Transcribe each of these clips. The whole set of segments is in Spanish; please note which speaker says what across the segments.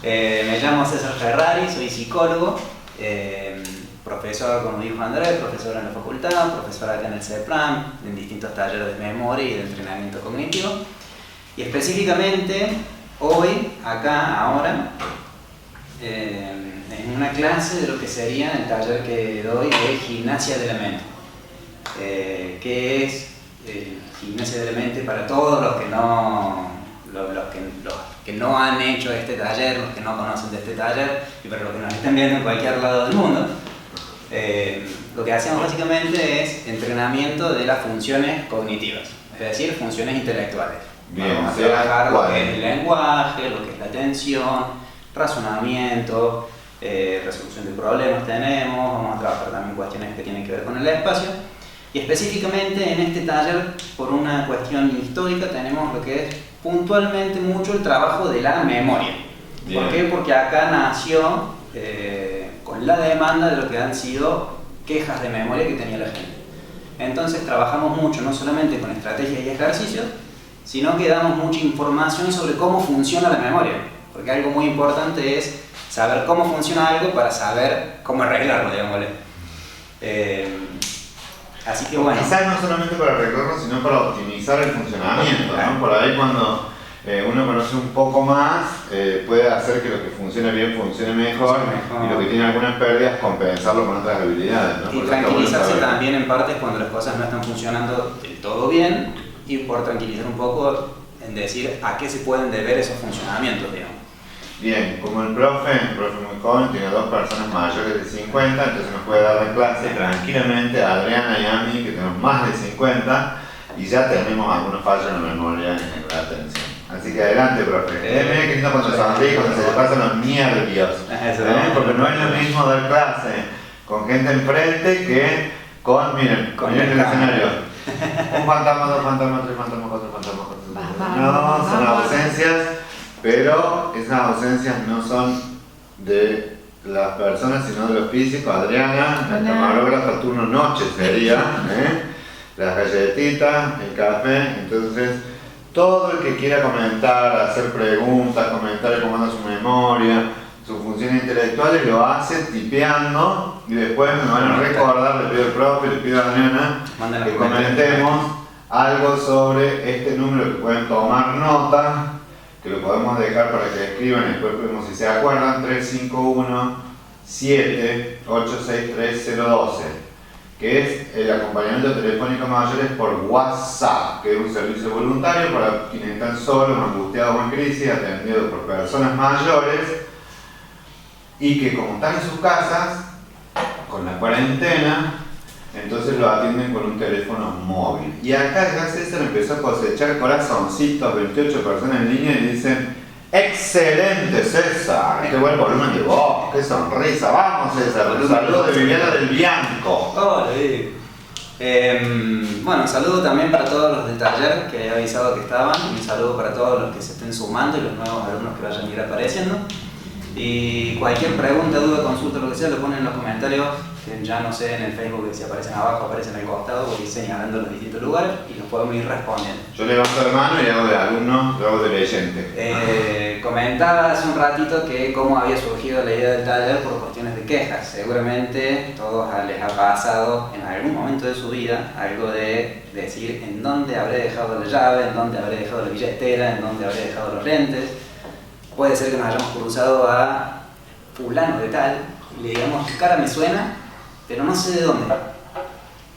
Speaker 1: Me llamo César Ferrari, soy psicólogo, profesor, como dijo Andrés, profesor en la facultad, profesor acá en el CEPLAN, en distintos talleres de memoria y de entrenamiento cognitivo. Y específicamente hoy, acá, ahora, en una clase de lo que sería el taller que doy de gimnasia de la mente, que es gimnasia de la mente para todos los que no han hecho este taller, los que no conocen de este taller y para los que nos estén viendo en cualquier lado del mundo. Lo que hacemos básicamente es entrenamiento de las funciones cognitivas, es decir, funciones intelectuales.
Speaker 2: Bien,
Speaker 1: vamos a trabajar lo que es el lenguaje, lo que es la atención, razonamiento, resolución de problemas tenemos, vamos a trabajar también cuestiones que tienen que ver con el espacio. Y específicamente en este taller, por una cuestión histórica, tenemos lo que es puntualmente mucho el trabajo de la memoria.
Speaker 2: Bien.
Speaker 1: ¿Por qué? Porque acá nació con la demanda de lo que han sido quejas de memoria que tenía la gente. Entonces trabajamos mucho, no solamente con estrategias y ejercicios, sino que damos mucha información sobre cómo funciona la memoria. Porque algo muy importante es saber cómo funciona algo para saber cómo arreglarlo, digámosle. Así que bueno.
Speaker 2: Quizás no solamente para arreglarlo, sino para optimizar el funcionamiento, ¿no? Por ahí cuando uno conoce un poco más, puede hacer que lo que funcione bien funcione mejor, y lo que tiene algunas pérdidas compensarlo con otras habilidades, ¿no?
Speaker 1: Y tranquilizarse también en partes cuando las cosas no están funcionando del todo bien, y por tranquilizar un poco en decir a qué se pueden deber esos funcionamientos, digamos.
Speaker 2: Bien, como el profe muy joven, tiene dos personas mayores de 50, entonces nos puede dar la clase tranquilamente a Adriana y a mí, que tenemos más de 50, y ya tenemos algunos fallos en la memoria y en la atención. Así que adelante, profe. Mira que lindo cuando sonríe, cuando se le pasan los nervios. Porque no es lo mismo dar clase con gente enfrente que con, miren el escenario. Un fantasma, dos fantasmas, tres fantasmas, cuatro fantasmas, no, son ausencias, pero esas ausencias no son de las personas, sino de los físicos. Adriana, la camarógrafa turno noche sería, las galletitas, el café. Entonces, todo el que quiera comentar, hacer preguntas, comentar cómo anda su memoria, sus funciones intelectuales, lo hace tipeando y después me van a recordar, le pido al profe, le pido a Adriana que comentemos algo sobre este número, que pueden tomar nota, que lo podemos dejar para que escriban y después vemos si se acuerdan, 351-7863-012, que es el acompañamiento telefónico a mayores por WhatsApp, que es un servicio voluntario para quienes están solos, angustiados o en crisis, atendidos por personas mayores, y que como están en sus casas, con la cuarentena, entonces lo atienden con un teléfono móvil. Y acá ya César empezó a cosechar corazoncitos, 28 personas en línea, y dicen: ¡excelente, César! ¡Qué buen volumen de voz! ¡Qué sonrisa! ¡Vamos, César! Un saludo de Viviana del Bianco.
Speaker 1: Hola, bueno, un saludo también para todos los del taller que he avisado que estaban, y un saludo para todos los que se estén sumando y los nuevos alumnos que vayan a ir apareciendo. Y cualquier pregunta, duda, consulta, lo que sea, lo ponen en los comentarios, que ya no sé en el Facebook si aparecen abajo, aparecen al costado, voy señalando los distintos lugares y los podemos ir respondiendo.
Speaker 2: Yo levanto la mano y hago de alumno, yo hago de leyente.
Speaker 1: Comentaba hace un ratito que cómo había surgido la idea del taller por cuestiones de quejas. Seguramente todos les ha pasado en algún momento de su vida algo de decir en dónde habré dejado la llave, en dónde habré dejado la billetera, en dónde habré dejado los lentes. Puede ser que nos hayamos cruzado a fulano de tal y le digamos: tu cara me suena, pero no sé de dónde.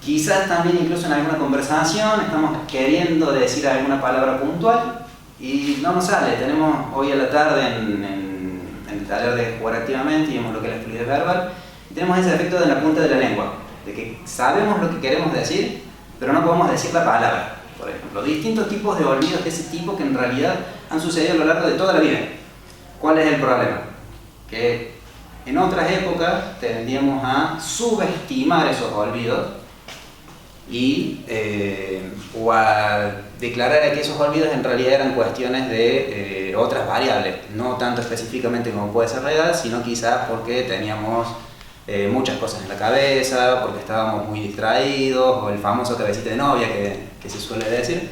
Speaker 1: Quizás también incluso en alguna conversación estamos queriendo decir alguna palabra puntual y no nos sale. Tenemos hoy a la tarde en el taller de Jugar Activamente, y vemos lo que es la fluidez verbal, y tenemos ese efecto de la punta de la lengua, de que sabemos lo que queremos decir, pero no podemos decir la palabra. Por ejemplo, distintos tipos de olvidos de ese tipo que en realidad han sucedido a lo largo de toda la vida. ¿Cuál es el problema? Que en otras épocas tendíamos a subestimar esos olvidos o a declarar que esos olvidos en realidad eran cuestiones de otras variables, no tanto específicamente como puede ser la edad, sino quizás porque teníamos muchas cosas en la cabeza, porque estábamos muy distraídos, o el famoso cabecita de novia que se suele decir.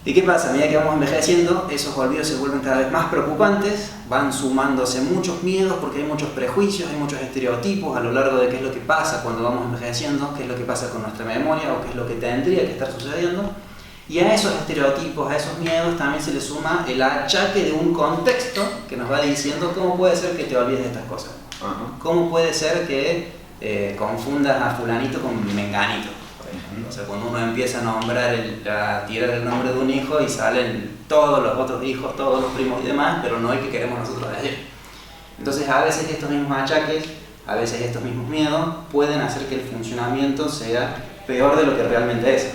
Speaker 1: ¿Y qué pasa? A medida que vamos envejeciendo, esos olvidos se vuelven cada vez más preocupantes, van sumándose muchos miedos porque hay muchos prejuicios, hay muchos estereotipos a lo largo de qué es lo que pasa cuando vamos envejeciendo, qué es lo que pasa con nuestra memoria o qué es lo que tendría que estar sucediendo. Y a esos estereotipos, a esos miedos también se le suma el achaque de un contexto que nos va diciendo cómo puede ser que te olvides de estas cosas. Cómo puede ser que confundas a fulanito con menganito. O sea, cuando uno empieza a nombrar, a tirar el nombre de un hijo y salen todos los otros hijos, todos los primos y demás, pero no el que queremos nosotros decir. Entonces a veces estos mismos achaques, a veces estos mismos miedos pueden hacer que el funcionamiento sea peor de lo que realmente es.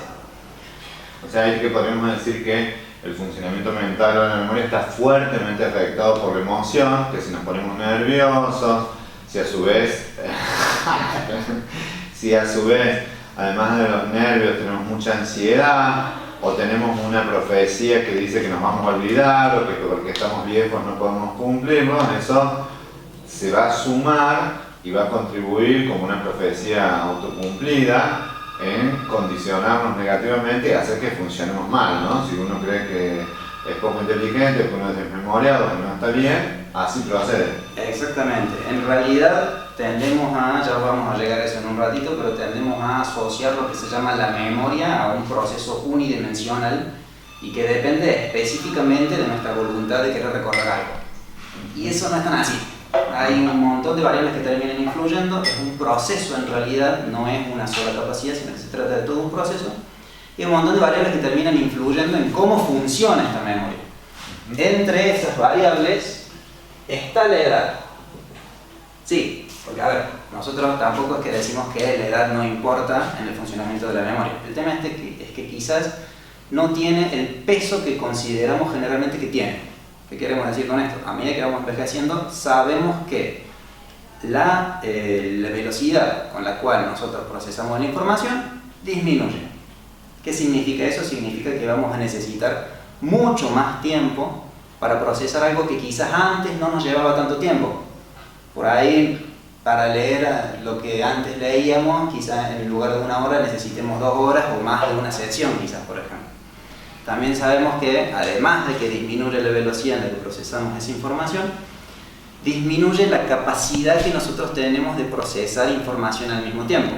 Speaker 2: O sea, ahí que podríamos decir que el funcionamiento mental o la memoria está fuertemente afectado por la emoción, que si nos ponemos nerviosos, si a su vez, además de los nervios, tenemos mucha ansiedad, o tenemos una profecía que dice que nos vamos a olvidar, o que porque estamos viejos no podemos cumplirlo, eso se va a sumar y va a contribuir como una profecía autocumplida en condicionarnos negativamente y hacer que funcionemos mal, ¿no? Si uno cree que es poco inteligente, que uno es desmemoriado, que no está bien, así procede.
Speaker 1: Exactamente. En realidad tendemos a, ya vamos a llegar a eso en un ratito, pero tendemos a asociar lo que se llama la memoria a un proceso unidimensional y que depende específicamente de nuestra voluntad de querer recordar algo. Y eso no es tan así. Hay un montón de variables que terminan influyendo, es un proceso en realidad, no es una sola capacidad, sino que se trata de todo un proceso. Y un montón de variables que terminan influyendo en cómo funciona esta memoria. Entre estas variables está la edad. Sí, porque a ver, nosotros tampoco es que decimos que la edad no importa en el funcionamiento de la memoria. El tema es que quizás no tiene el peso que consideramos generalmente que tiene. ¿Qué queremos decir con esto? A medida que vamos envejeciendo, sabemos que la velocidad con la cual nosotros procesamos la información disminuye. ¿Qué significa eso? Significa que vamos a necesitar mucho más tiempo para procesar algo que quizás antes no nos llevaba tanto tiempo. Por ahí, para leer lo que antes leíamos, quizás en lugar de 1 hora necesitemos 2 horas o más de una sección, quizás, por ejemplo. También sabemos que, además de que disminuye la velocidad en la que procesamos esa información, disminuye la capacidad que nosotros tenemos de procesar información al mismo tiempo.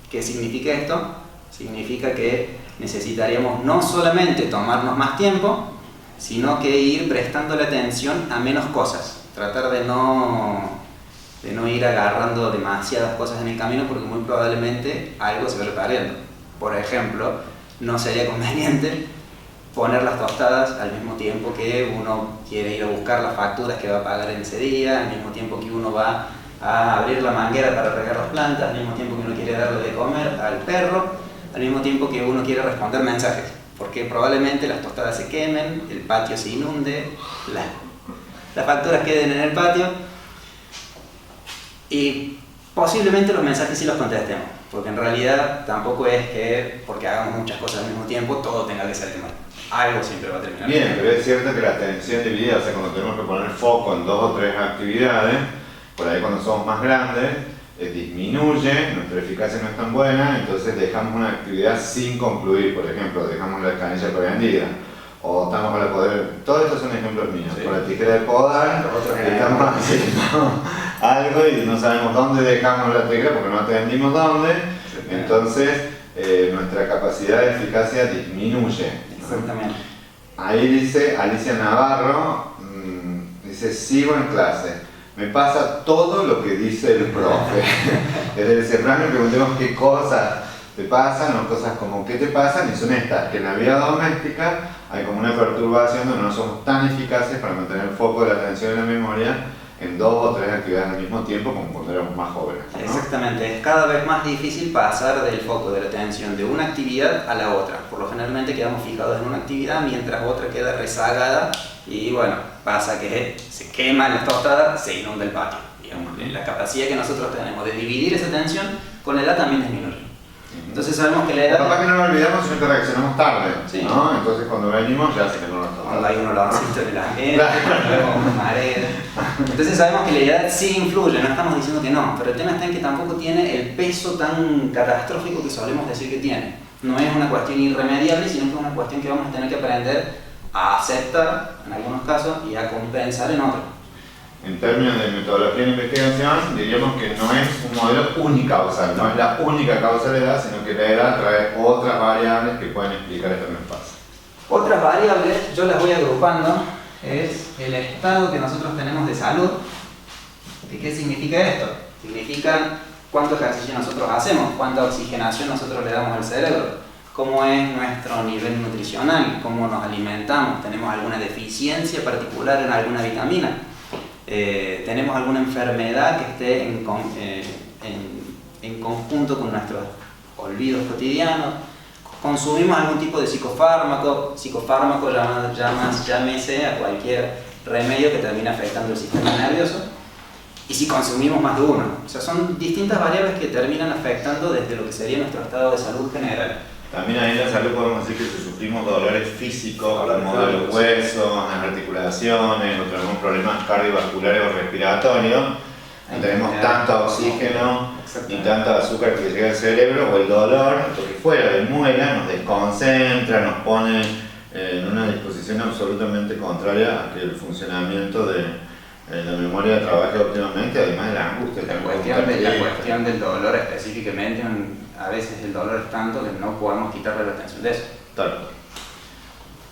Speaker 1: ¿Qué significa esto? Significa que necesitaríamos no solamente tomarnos más tiempo, sino que ir prestando la atención a menos cosas. Tratar de no ir agarrando demasiadas cosas en el camino porque muy probablemente algo se vaya perdiendo. Por ejemplo, no sería conveniente poner las tostadas al mismo tiempo que uno quiere ir a buscar las facturas que va a pagar en ese día, al mismo tiempo que uno va a abrir la manguera para regar las plantas, al mismo tiempo que uno quiere darle de comer al perro, al mismo tiempo que uno quiere responder mensajes, porque probablemente las tostadas se quemen, el patio se inunde, las facturas queden en el patio y posiblemente los mensajes sí los contestemos, porque en realidad tampoco es que porque hagamos muchas cosas al mismo tiempo todo tenga que ser mal. Algo siempre va a terminar.
Speaker 2: Bien, pero es cierto que la atención dividida, o sea, cuando tenemos que poner foco en 2 o 3 actividades, por ahí cuando somos más grandes, disminuye, nuestra eficacia no es tan buena, entonces dejamos una actividad sin concluir. Por ejemplo, dejamos la canilla prendida, o estamos para poder, todos estos son ejemplos míos, sí. Con la tijera de podar, estamos haciendo algo y no sabemos dónde dejamos la tijera porque no atendimos dónde, entonces nuestra capacidad de eficacia disminuye.
Speaker 1: Exactamente.
Speaker 2: Ahí dice Alicia Navarro, dice, sigo en clase. Me pasa todo lo que dice el profe. Desde el sembrano preguntemos qué cosas te pasan, o cosas como qué te pasan, y son estas, que en la vida doméstica hay como una perturbación donde no somos tan eficaces para mantener el foco de la atención y la memoria en 2 o 3 actividades al mismo tiempo, como cuando éramos más jóvenes, ¿no?
Speaker 1: Exactamente, es cada vez más difícil pasar del foco de la atención de una actividad a la otra. Por lo generalmente quedamos fijados en una actividad mientras otra queda rezagada y bueno, pasa que se quema la tostada, se inunda el patio. Digamos, la capacidad que nosotros tenemos de dividir esa atención con la edad también disminuye. Entonces sabemos que la edad...
Speaker 2: Capaz que no lo olvidamos, sino que reaccionamos tarde,
Speaker 1: sí.
Speaker 2: ¿no? Entonces cuando venimos ya se quemó la tostada.
Speaker 1: Cuando hay un olorcito en la gente, luego una marea. Entonces sabemos que la edad sí influye, no estamos diciendo que no, pero el tema está en que tampoco tiene el peso tan catastrófico que solemos decir que tiene. No es una cuestión irremediable, sino que es una cuestión que vamos a tener que aprender a aceptar en algunos casos y a compensar en otros.
Speaker 2: En términos de metodología de investigación, diríamos que no es un modelo unicausal, no es la única causalidad, sino que la edad trae otras variables que pueden explicar esto que nos pasa.
Speaker 1: Otras variables, yo las voy agrupando, es el estado que nosotros tenemos de salud. ¿Y qué significa esto? Significa cuánto ejercicio nosotros hacemos, cuánta oxigenación nosotros le damos al cerebro, cómo es nuestro nivel nutricional, cómo nos alimentamos, tenemos alguna deficiencia particular en alguna vitamina, tenemos alguna enfermedad que esté en conjunto con nuestros olvidos cotidianos, consumimos algún tipo de psicofármaco, llámese a cualquier remedio que termine afectando el sistema nervioso, y si consumimos más de uno. O sea, son distintas variables que terminan afectando desde lo que sería nuestro estado de salud general.
Speaker 2: También ahí en la salud podemos decir que si sufrimos dolores físicos, como de los huesos, las articulaciones, o tenemos problemas cardiovasculares o respiratorios, no tenemos tanto oxígeno ni tanto azúcar que llega al cerebro, o el dolor, lo que fuera de muela, nos desconcentra, nos pone en una disposición absolutamente contraria a que el funcionamiento de la memoria trabaje óptimamente, además de la angustia.
Speaker 1: La cuestión del dolor específicamente, a veces el dolor es tanto que no podemos quitarle la atención de eso.
Speaker 2: Tal.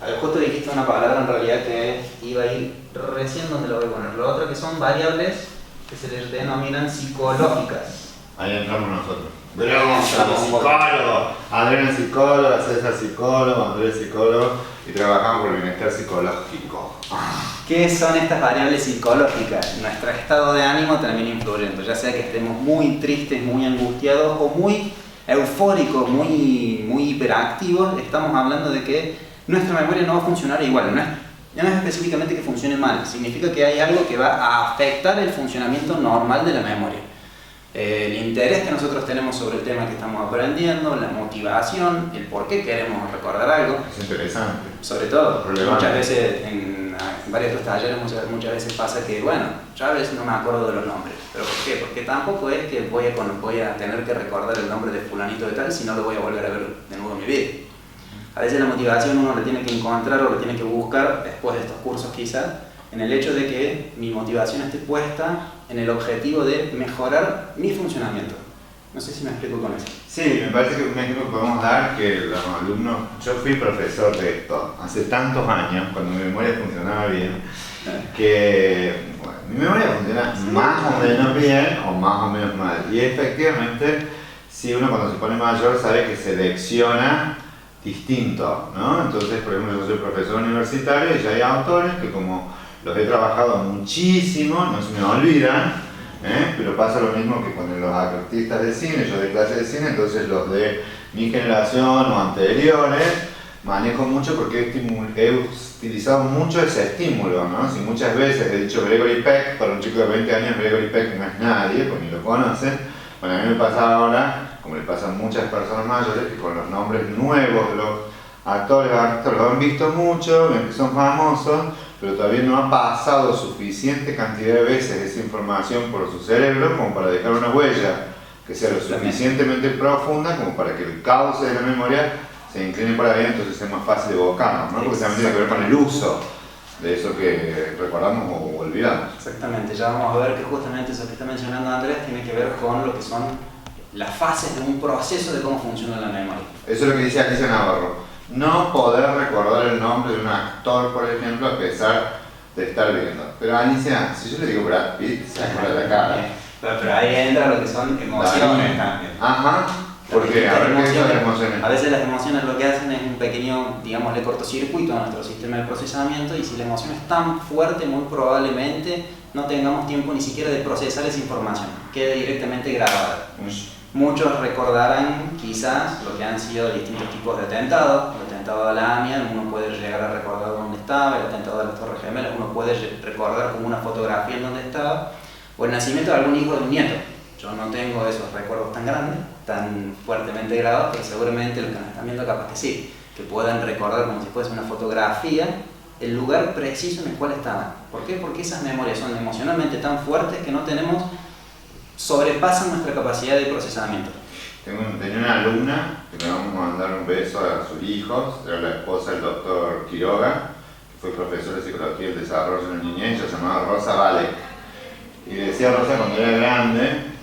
Speaker 1: A ver, justo dijiste una palabra en realidad que iba a ir recién donde lo voy a poner. Lo otro que son variables que se les denominan psicológicas.
Speaker 2: Ahí entramos nosotros. Somos psicólogos. Adrián es psicólogo, César es psicólogo, Andrés es psicólogo y trabajamos por el bienestar psicológico.
Speaker 1: ¿Qué son estas variables psicológicas? Nuestro estado de ánimo termina influyendo, ya sea que estemos muy tristes, muy angustiados o muy eufóricos, muy hiperactivos. Estamos hablando de que nuestra memoria no va a funcionar igual. No es específicamente que funcione mal, significa que hay algo que va a afectar el funcionamiento normal de la memoria. El interés que nosotros tenemos sobre el tema que estamos aprendiendo, la motivación, el por qué queremos recordar algo.
Speaker 2: Es interesante.
Speaker 1: Sobre todo, muchas veces en varios de estos talleres muchas veces pasa que, bueno, yo a veces no me acuerdo de los nombres. ¿Pero por qué? Porque tampoco es que voy a tener que recordar el nombre de fulanito de tal si no lo voy a volver a ver de nuevo en mi vida. A veces la motivación uno la tiene que encontrar o la tiene que buscar después de estos cursos quizás, en el hecho de que mi motivación esté puesta en el objetivo de mejorar mi funcionamiento. No sé si me explico con eso.
Speaker 2: Sí, me parece que un ejemplo que podemos dar que los alumnos, yo fui profesor de esto hace tantos años, cuando mi memoria funcionaba bien, que bueno, mi memoria funciona más o menos bien o más o menos mal. Y efectivamente, si uno cuando se pone mayor sabe que selecciona distinto, ¿no? Entonces, por ejemplo, yo soy profesor universitario y ya hay autores que como los he trabajado muchísimo, no se me olvidan, pero pasa lo mismo que con los artistas de cine, yo doy clases de cine, entonces los de mi generación o anteriores manejo mucho porque he utilizado mucho ese estímulo, ¿no? Si muchas veces he dicho Gregory Peck, para un chico de 20 años Gregory Peck no es nadie, pues ni lo conocen. Bueno, a mí me pasa ahora, como le pasa a muchas personas mayores, que con los nombres nuevos de los actores lo han visto mucho, ven que son famosos, pero todavía no ha pasado suficiente cantidad de veces esa información por su cerebro como para dejar una huella que sea lo suficientemente profunda como para que el cauce de la memoria se incline para ahí, entonces sea más fácil de evocarnos, ¿no? Porque también tiene que ver con el uso de eso que recordamos o olvidamos.
Speaker 1: Exactamente, ya vamos a ver que justamente eso que está mencionando Andrés tiene que ver con lo que son las fases de un proceso de cómo funciona la memoria.
Speaker 2: Eso es lo que dice Alicia Navarro. No poder recordar el nombre de un actor, por ejemplo, a pesar de estar viendo. Pero Alicia, si yo le digo Brad Pitt, se acuerda de la cara.
Speaker 1: Pero ahí entra lo que son emociones también.
Speaker 2: Ajá. Porque a ver qué son las emociones.
Speaker 1: A veces las emociones lo que hacen es un pequeño, digámosle, cortocircuito a nuestro sistema de procesamiento, y si la emoción es tan fuerte, muy probablemente no tengamos tiempo ni siquiera de procesar esa información, quede directamente grabada. Muchos recordarán quizás lo que han sido distintos tipos de atentados. El atentado a la AMIA, uno puede llegar a recordar dónde estaba; el atentado a las Torres Gemelas, uno puede recordar como una fotografía en dónde estaba, o el nacimiento de algún hijo de un nieto. Yo no tengo esos recuerdos tan grandes, tan fuertemente grabados, pero seguramente los que nos están viendo capaz que sí, que puedan recordar como si fuese una fotografía el lugar preciso en el cual estaban. ¿Por qué? Porque esas memorias son emocionalmente tan fuertes que no tenemos, sobrepasan nuestra capacidad de procesamiento.
Speaker 2: Tenía una alumna que le vamos a mandar un beso a sus hijos, era la esposa del doctor Quiroga, que fue profesor de Psicología del Desarrollo en la Niñez, se llamaba Rosa Valek. Y decía Rosa cuando era grande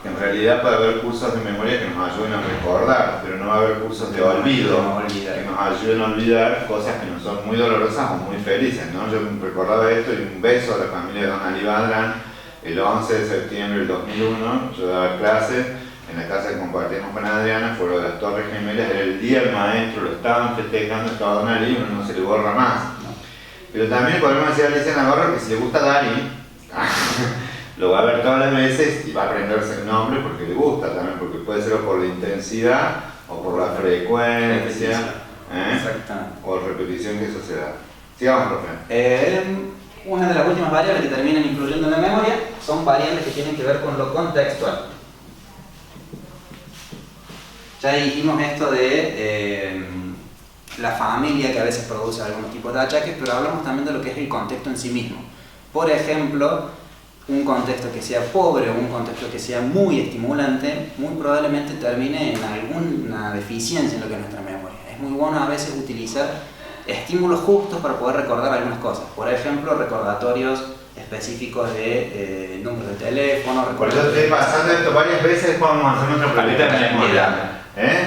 Speaker 2: que en realidad puede haber cursos de memoria que nos ayuden a recordar, pero no va a haber cursos de olvido que nos ayuden a olvidar cosas que nos son muy dolorosas o muy felices, ¿no? Yo recordaba esto y un beso a la familia de Don Ali Badran. El 11 de septiembre del 2001 yo daba clases en la casa que compartimos con Adriana, fue lo de las Torres Gemelas, era el día del maestro, lo estaban festejando, estaba Don Ali, uno no se le borra más. Pero también podemos decir a Alicia Navarro que si le gusta Dari, lo va a ver todas las veces y va a aprenderse el nombre porque le gusta también, porque puede ser o por la intensidad o por la frecuencia, o repetición que eso se da. Sigamos, profe.
Speaker 1: Una de las últimas variables que terminan incluyendo en la memoria son variables que tienen que ver con lo contextual. Ya dijimos esto de la familia que a veces produce algunos tipos de achaques, pero hablamos también de lo que es el contexto en sí mismo. Por ejemplo, un contexto que sea pobre o un contexto que sea muy estimulante, muy probablemente termine en alguna deficiencia en lo que es nuestra memoria. Es muy bueno a veces utilizar estímulos justos para poder recordar algunas cosas. Por ejemplo, recordatorios específicos de números de teléfono.
Speaker 2: Por eso estoy pasando esto varias veces cuando vamos a hacer nuestra paleta de memoria.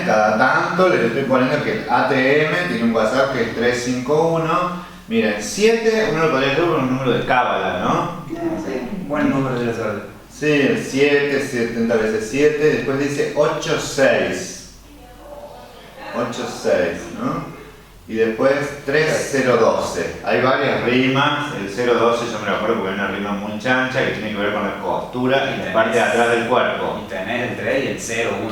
Speaker 2: Cada tanto les estoy poniendo que el ATM tiene un WhatsApp que es 351. Miren, 7, uno lo podría hacer por un número de cábala, ¿no?
Speaker 1: Sí, buen número de la suerte.
Speaker 2: Sí, el 7, 70 veces 7, después dice 86. 86, ¿no? Y después 3012. Hay varias rimas. El 012 yo me lo acuerdo porque hay una rima muy chancha que tiene que ver con la costura y la parte de atrás del cuerpo.
Speaker 1: Y tenés el 3 y el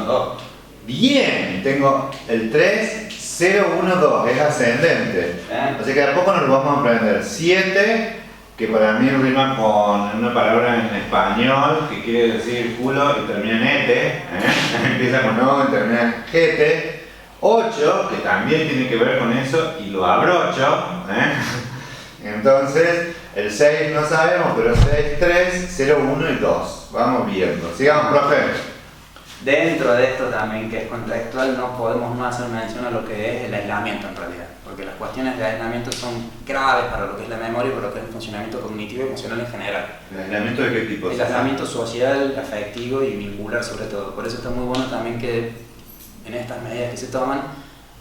Speaker 1: 012.
Speaker 2: Bien, tengo el 3012, es ascendente. Así que de a poco nos lo vamos a aprender. 7, que para mí rima con una palabra en español que quiere decir culo y termina en ete. Empieza con O y termina en jete. 8, que también tiene que ver con eso y lo abrocho. Entonces, el 6 no sabemos, pero 6, 3, 0, 1 y 2. Vamos viendo. Sigamos, profe.
Speaker 1: Dentro de esto también, que es contextual, no podemos no hacer mención a lo que es el aislamiento en realidad, porque las cuestiones de aislamiento son graves para lo que es la memoria y para lo que es el funcionamiento cognitivo y emocional en general.
Speaker 2: ¿El aislamiento de qué tipo?
Speaker 1: El aislamiento social, afectivo y vincular sobre todo. Por eso está muy bueno también que en estas medidas que se toman,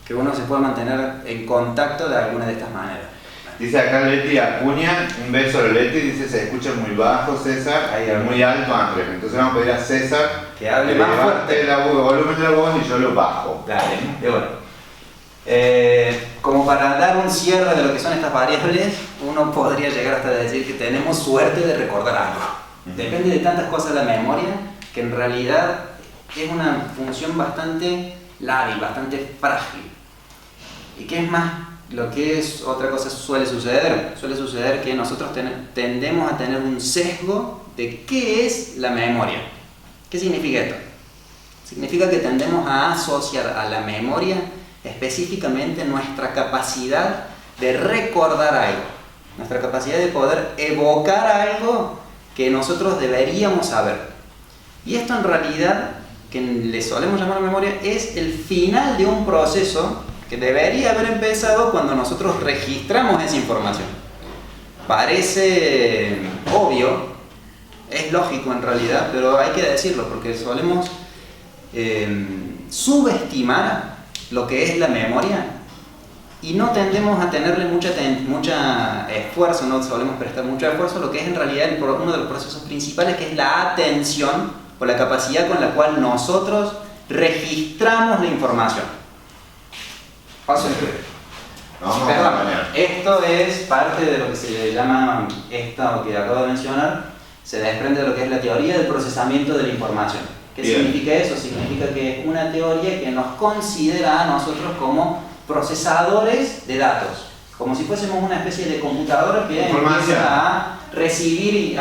Speaker 1: que uno se pueda mantener en contacto de alguna de estas maneras.
Speaker 2: Dice acá Leti Acuña, un beso a Leti, dice se escucha muy bajo César, muy alto Andrés. Entonces vamos a pedir a César
Speaker 1: que hable más fuerte
Speaker 2: el volumen de la voz y yo lo bajo.
Speaker 1: Dale, de bueno. Como para dar un cierre de lo que son estas variables, uno podría llegar hasta decir que tenemos suerte de recordar algo. Depende de tantas cosas la memoria, que en realidad es una función bastante lábil, bastante frágil. ¿Y qué es más? Lo que es otra cosa suele suceder que nosotros tendemos a tener un sesgo de qué es la memoria. ¿Qué significa esto? Significa que tendemos a asociar a la memoria específicamente nuestra capacidad de recordar algo, nuestra capacidad de poder evocar algo que nosotros deberíamos saber. Y esto en realidad, que le solemos llamar memoria, es el final de un proceso que debería haber empezado cuando nosotros registramos esa información. Parece obvio, es lógico en realidad, pero hay que decirlo porque solemos subestimar lo que es la memoria y no tendemos a tenerle mucho esfuerzo, no solemos prestar mucho esfuerzo a lo que es en realidad uno de los procesos principales, que es la atención o la capacidad con la cual nosotros registramos la información. Paso esto es parte de lo que se llama, esto que acabo de mencionar, se desprende de lo que es la teoría del procesamiento de la información. ¿Qué significa eso? Significa que es una teoría que nos considera a nosotros como procesadores de datos, como si fuésemos una especie de computadora que empieza a recibir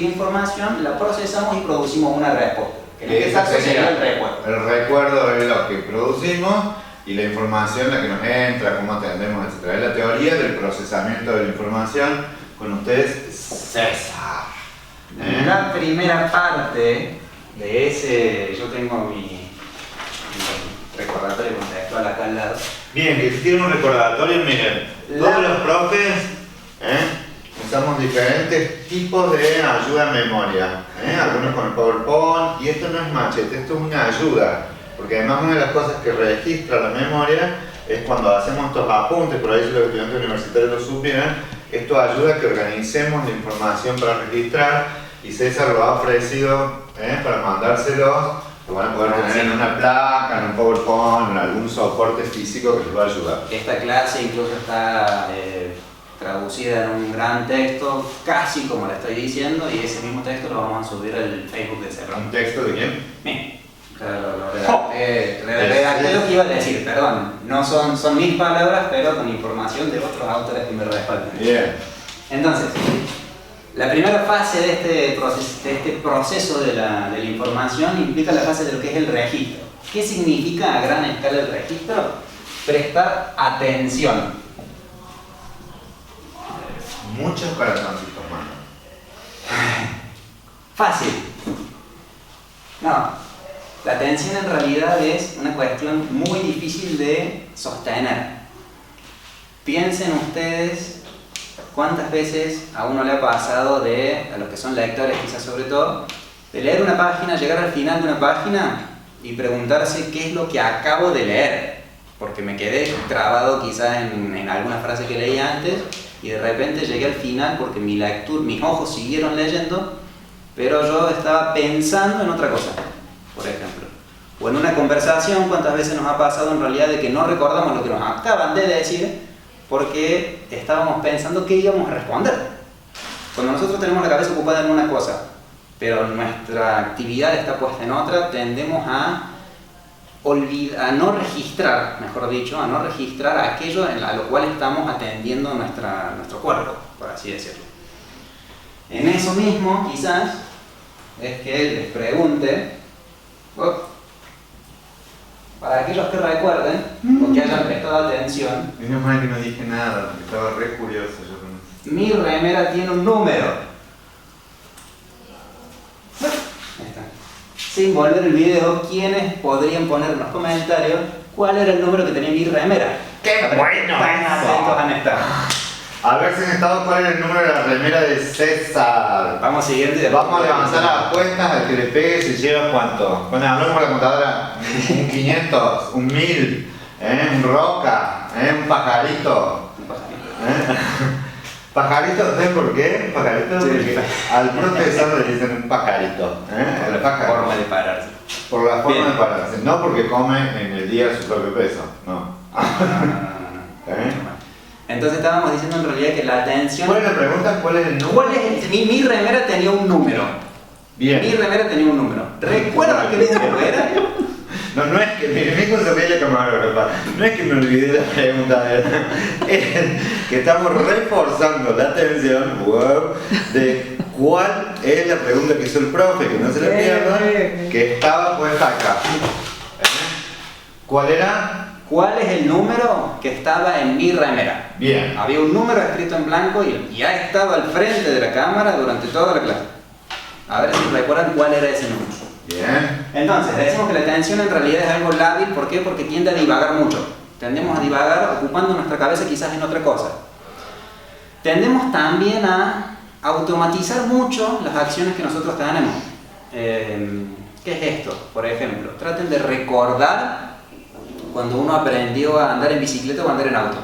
Speaker 1: información, la procesamos y producimos una respuesta. Que en este caso sería el recuerdo.
Speaker 2: El recuerdo es lo que producimos y la información, la que nos entra, cómo atendemos, etc. Es la teoría del procesamiento de la información. Con ustedes, César.
Speaker 1: La primera parte de ese, yo tengo mi recordatorio contextual acá al lado.
Speaker 2: Bien, que tiene un recordatorio, miren, todos los profes usamos diferentes tipos de ayuda a memoria, algunos con el PowerPoint, y esto no es machete, esto es una ayuda, porque además una de las cosas que registra la memoria es cuando hacemos estos apuntes, por ahí si los estudiantes universitarios lo supieran, esto ayuda a que organicemos la información para registrar, y César lo ha ofrecido para mandárselos, lo van a poder tener en una placa, en un PowerPoint, en algún soporte físico que les va a ayudar.
Speaker 1: Esta clase incluso está traducida en un gran texto, casi como le estoy diciendo, y ese mismo texto lo vamos a subir al Facebook de CEPRAM.
Speaker 2: ¿Un texto de quién?
Speaker 1: Bien. Redacté lo que iba a decir, perdón. No son mis palabras, pero con información de otros autores que me respaldan.
Speaker 2: Bien.
Speaker 1: Entonces, la primera fase de este proceso de la información implica la fase de lo que es el registro. ¿Qué significa a gran escala el registro? Prestar atención.
Speaker 2: Muchos corazoncitos, mano.
Speaker 1: Fácil. No. La atención en realidad es una cuestión muy difícil de sostener. Piensen ustedes cuántas veces a uno le ha pasado a los que son lectores quizás sobre todo, de leer una página, llegar al final de una página y preguntarse qué es lo que acabo de leer. Porque me quedé trabado quizás en alguna frase que leí antes y de repente llegué al final porque mis ojos siguieron leyendo, pero yo estaba pensando en otra cosa. Por ejemplo, o en una conversación, cuántas veces nos ha pasado en realidad de que no recordamos lo que nos acaban de decir porque estábamos pensando qué íbamos a responder. Cuando nosotros tenemos la cabeza ocupada en una cosa, pero nuestra actividad está puesta en otra, tendemos a no registrar, mejor dicho, a no registrar aquello a lo cual estamos atendiendo nuestro cuerpo, por así decirlo. En eso mismo, quizás, es que les pregunte, para aquellos que recuerden o que hayan prestado atención,
Speaker 2: Menos mal que no dije nada, porque estaba re curioso yo con eso.
Speaker 1: mi remera tiene un número. Ahí está. Sin volver el video, ¿quiénes podrían poner en los comentarios cuál era el número que tenía mi remera?
Speaker 2: ¡Qué bueno
Speaker 1: Tan
Speaker 2: eso!
Speaker 1: atentos han estado.
Speaker 2: A ver si han estado cuál es el número de la remera de César.
Speaker 1: Vamos siguiente.
Speaker 2: Vamos a levantar las apuestas, al que le pegue se lleva cuánto. Bueno, hablamos con la contadora, un 500, un 1000, un roca, un pajarito. Pajarito, ¿sabes por qué? Pajarito,
Speaker 1: Sí.
Speaker 2: porque al profesor le dicen un pajarito.
Speaker 1: Por la forma de pararse.
Speaker 2: Por la forma
Speaker 1: Bien.
Speaker 2: de pararse, no porque come en el día su propio peso, no.
Speaker 1: No. Entonces estábamos diciendo en realidad que la atención...
Speaker 2: ¿Cuál es la pregunta? ¿Cuál es el número?
Speaker 1: ¿Cuál es mi remera tenía un número.
Speaker 2: Bien.
Speaker 1: Mi remera tenía un número. ¿Recuerdan qué número era?
Speaker 2: No es que, mire, mi consejería camarógrafa, no es que me olvidé la pregunta, es que estamos reforzando la atención, de cuál es la pregunta que hizo el profe, que no se la pierdan, que estaba puesta acá. ¿Cuál era?
Speaker 1: ¿Cuál es el número que estaba en mi remera?
Speaker 2: Bien.
Speaker 1: Había un número escrito en blanco y ha estado al frente de la cámara durante toda la clase. A ver si recuerdan cuál era ese número.
Speaker 2: Bien.
Speaker 1: Entonces, decimos que la atención en realidad es algo lábil, ¿por qué? Porque tiende a divagar mucho. Tendemos a divagar ocupando nuestra cabeza quizás en otra cosa. Tendemos también a automatizar mucho las acciones que nosotros tenemos. ¿Qué es esto? Por ejemplo, traten de recordar cuando uno aprendió a andar en bicicleta o a andar en auto.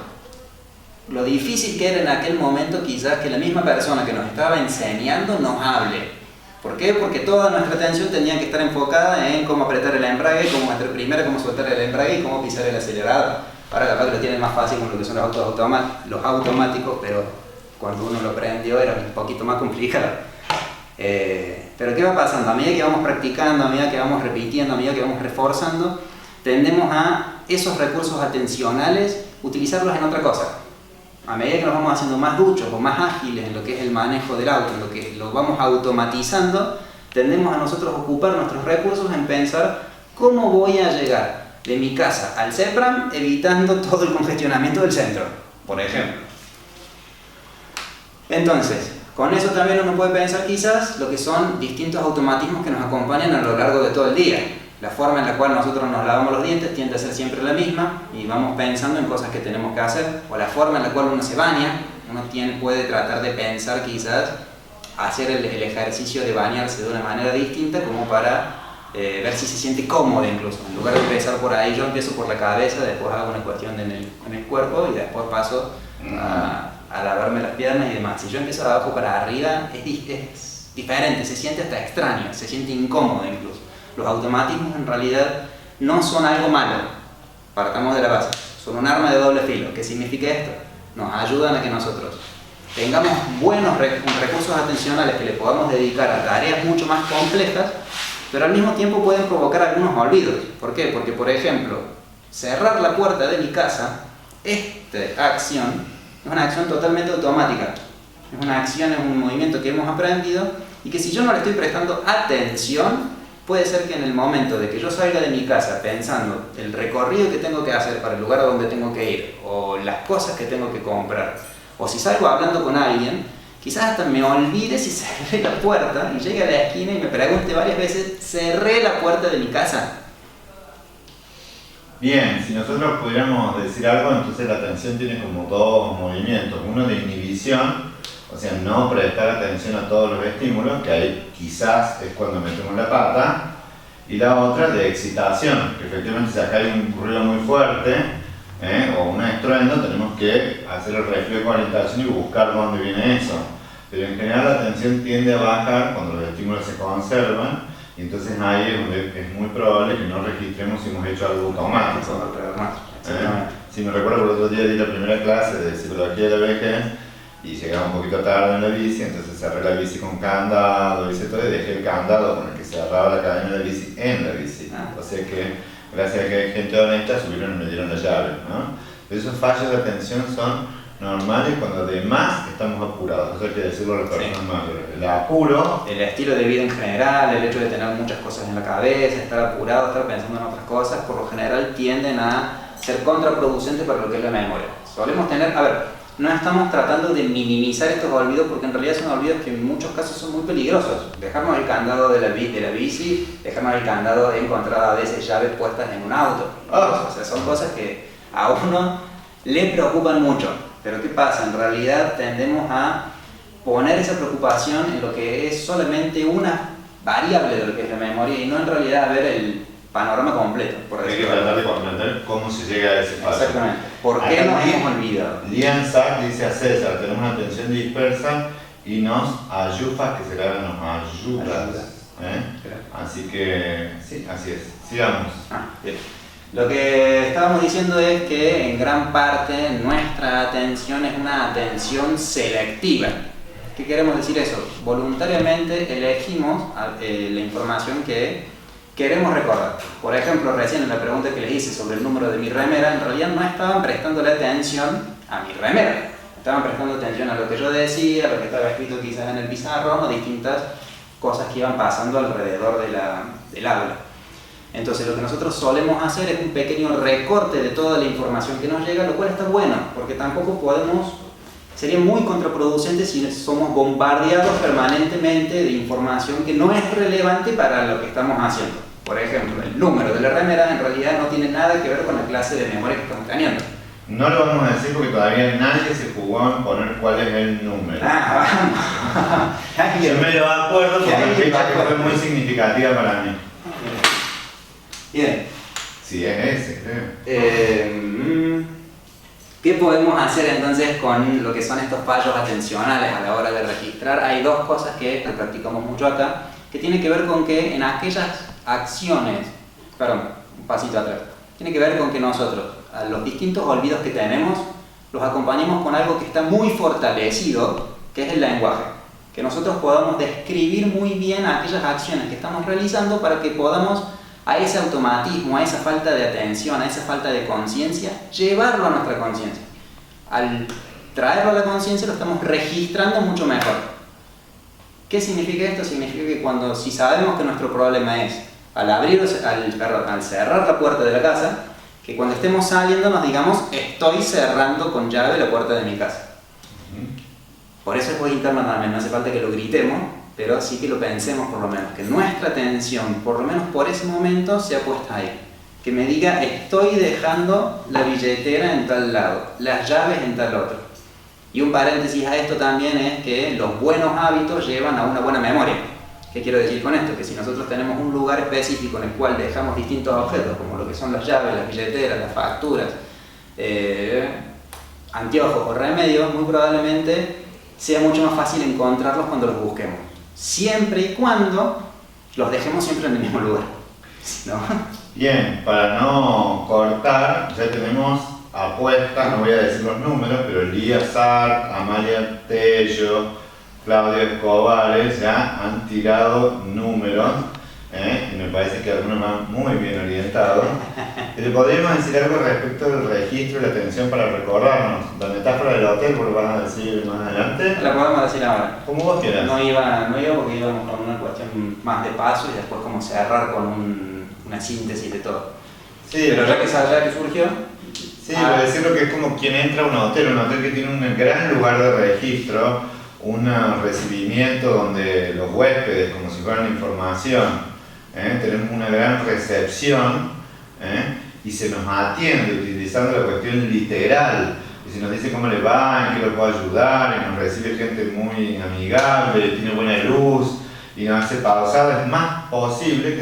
Speaker 1: Lo difícil que era en aquel momento quizás que la misma persona que nos estaba enseñando nos hable. ¿Por qué? Porque toda nuestra atención tenía que estar enfocada en cómo apretar el embrague, cómo meter primero, cómo soltar el embrague y cómo pisar el acelerador. Ahora capaz que lo tienen más fácil con lo que son los autos los automáticos, pero cuando uno lo aprendió era un poquito más complicado. Pero ¿qué va pasando? A medida que vamos practicando, a medida que vamos repitiendo, a medida que vamos reforzando, tendemos a esos recursos atencionales utilizarlos en otra cosa. A medida que nos vamos haciendo más duchos o más ágiles en lo que es el manejo del auto, en lo que lo vamos automatizando, tendemos a nosotros ocupar nuestros recursos en pensar cómo voy a llegar de mi casa al CEPRAM evitando todo el congestionamiento del centro, por ejemplo. Entonces, con eso también uno puede pensar quizás lo que son distintos automatismos que nos acompañan a lo largo de todo el día. La forma en la cual nosotros nos lavamos los dientes tiende a ser siempre la misma y vamos pensando en cosas que tenemos que hacer. O la forma en la cual uno se baña, uno puede tratar de pensar quizás hacer el ejercicio de bañarse de una manera distinta como para ver si se siente cómodo incluso. En lugar de empezar por ahí, yo empiezo por la cabeza, después hago una cuestión en el cuerpo y después paso a lavarme las piernas y demás. Si yo empiezo de abajo para arriba, es diferente, se siente hasta extraño, se siente incómodo incluso. Los automatismos en realidad no son algo malo, partamos de la base, son un arma de doble filo. ¿Qué significa esto? Nos ayudan a que nosotros tengamos buenos recursos atencionales que le podamos dedicar a tareas mucho más complejas, pero al mismo tiempo pueden provocar algunos olvidos. ¿Por qué? Porque, por ejemplo, cerrar la puerta de mi casa, esta acción es una acción totalmente automática. Es una acción, es un movimiento que hemos aprendido y que si yo no le estoy prestando atención, puede ser que en el momento de que yo salga de mi casa pensando el recorrido que tengo que hacer para el lugar a donde tengo que ir, o las cosas que tengo que comprar, o si salgo hablando con alguien, quizás hasta me olvide si cerré la puerta y llegue a la esquina y me pregunte varias veces, ¿cerré la puerta de mi casa?
Speaker 2: Bien, si nosotros pudiéramos decir algo, entonces la atención tiene como dos movimientos. Uno de inhibición, o sea, no prestar atención a todos los estímulos, que ahí quizás es cuando metemos la pata. Y la otra de excitación, que efectivamente si acá hay un ruido muy fuerte, o un estruendo, tenemos que hacer el reflejo de orientación y buscar dónde viene eso. Pero en general la atención tiende a bajar cuando los estímulos se conservan, y entonces ahí es donde es muy probable que no registremos si hemos hecho algo automático. Si me recuerdo, por el otro día di la primera clase de psicología de la vejez y llegaba un poquito tarde en la bici, entonces cerré la bici con candado, hice todo y dejé el candado con el que cerraba la cadena de la bici en la bici. O sea que gracias a que hay gente honesta subieron y me dieron la llave, ¿no? Esos fallos de atención son normales cuando además estamos apurados. Eso hay que decirlo a las personas mayores. El apuro,
Speaker 1: el estilo de vida en general, el hecho de tener muchas cosas en la cabeza, estar apurado, estar pensando en otras cosas, por lo general tienden a ser contraproducentes para lo que es la memoria. Solemos tener, no estamos tratando de minimizar estos olvidos porque en realidad son olvidos que en muchos casos son muy peligrosos. Dejarnos el candado de la bici, dejarnos el candado de encontrar a veces llaves puestas en un auto. O sea, son cosas que a uno le preocupan mucho. Pero ¿qué pasa? En realidad tendemos a poner esa preocupación en lo que es solamente una variable de lo que es la memoria y no en realidad ver el panorama completo, por
Speaker 2: hay que
Speaker 1: decirlo.
Speaker 2: tratar de comprender cómo se llega a ese fallo.
Speaker 1: Exactamente. ¿Por qué nos hemos olvidado?
Speaker 2: Lian Sack dice a César, tenemos una atención dispersa y nos ayuda, que será nos ayuda. Así que, sí, así es. Sigamos.
Speaker 1: Bien. Lo que estábamos diciendo es que en gran parte nuestra atención es una atención selectiva. ¿Qué queremos decir eso? Voluntariamente elegimos la información que queremos recordar. Por ejemplo, recién en la pregunta que les hice sobre el número de mi remera, en realidad no estaban prestando la atención a mi remera. Estaban prestando atención a lo que yo decía, a lo que estaba escrito quizás en el pizarrón o distintas cosas que iban pasando alrededor del aula. Entonces lo que nosotros solemos hacer es un pequeño recorte de toda la información que nos llega, lo cual está bueno, porque tampoco sería muy contraproducente si somos bombardeados permanentemente de información que no es relevante para lo que estamos haciendo. Por ejemplo, el número de la remera en realidad no tiene nada que ver con la clase de memoria que estamos teniendo.
Speaker 2: No lo vamos a decir porque todavía nadie se jugó en poner cuál es el número. Yo me lo acuerdo porque una fecha que fue muy significativa para mí.
Speaker 1: Bien.
Speaker 2: Sí, es ese, creo.
Speaker 1: ¿Qué podemos hacer entonces con lo que son estos fallos atencionales a la hora de registrar? Hay dos cosas que practicamos mucho acá, que tiene que ver con que en aquellas acciones, un pasito atrás, tiene que ver con que nosotros, a los distintos olvidos que tenemos, los acompañemos con algo que está muy fortalecido, que es el lenguaje. Que nosotros podamos describir muy bien aquellas acciones que estamos realizando para que podamos a ese automatismo, a esa falta de atención, a esa falta de conciencia, llevarlo a nuestra conciencia. Al traerlo a la conciencia lo estamos registrando mucho mejor. ¿Qué significa esto? Significa que si sabemos que nuestro problema es al cerrar la puerta de la casa, que cuando estemos saliendo nos digamos, estoy cerrando con llave la puerta de mi casa. Por eso es voz interna también, no hace falta que lo gritemos, pero sí que lo pensemos por lo menos, que nuestra atención, por lo menos por ese momento, sea puesta ahí. Que me diga, estoy dejando la billetera en tal lado, las llaves en tal otro. Y un paréntesis a esto también es que los buenos hábitos llevan a una buena memoria. ¿Qué quiero decir con esto? Que si nosotros tenemos un lugar específico en el cual dejamos distintos objetos, como lo que son las llaves, las billeteras, las facturas, anteojos o remedios, muy probablemente sea mucho más fácil encontrarlos cuando los busquemos. Siempre y cuando los dejemos siempre en el mismo lugar. ¿No?
Speaker 2: Bien, para no cortar, ya tenemos apuestas, no voy a decir los números, pero Lía Sart, Amalia Tello, Claudio Escobares ya han tirado números, y me parece que algunos van muy bien orientados. ¿Le podríamos decir algo respecto del registro y la atención para recordarnos? La metáfora del hotel, porque van a decir más adelante.
Speaker 1: La podemos decir ahora.
Speaker 2: Como vos quieras.
Speaker 1: No iba porque íbamos con una cuestión más de paso y después como cerrar con una síntesis de todo. Sí, pero ya que surgió...
Speaker 2: Sí, voy a decir lo que es como quien entra a un hotel que tiene un gran lugar de registro, un recibimiento donde los huéspedes, como si fueran información, tenemos una gran recepción, y se nos atiende utilizando la cuestión literal, y se nos dice cómo le va, en qué lo puedo ayudar, y nos recibe gente muy amigable, tiene buena luz, y nos hace pausar. Es más posible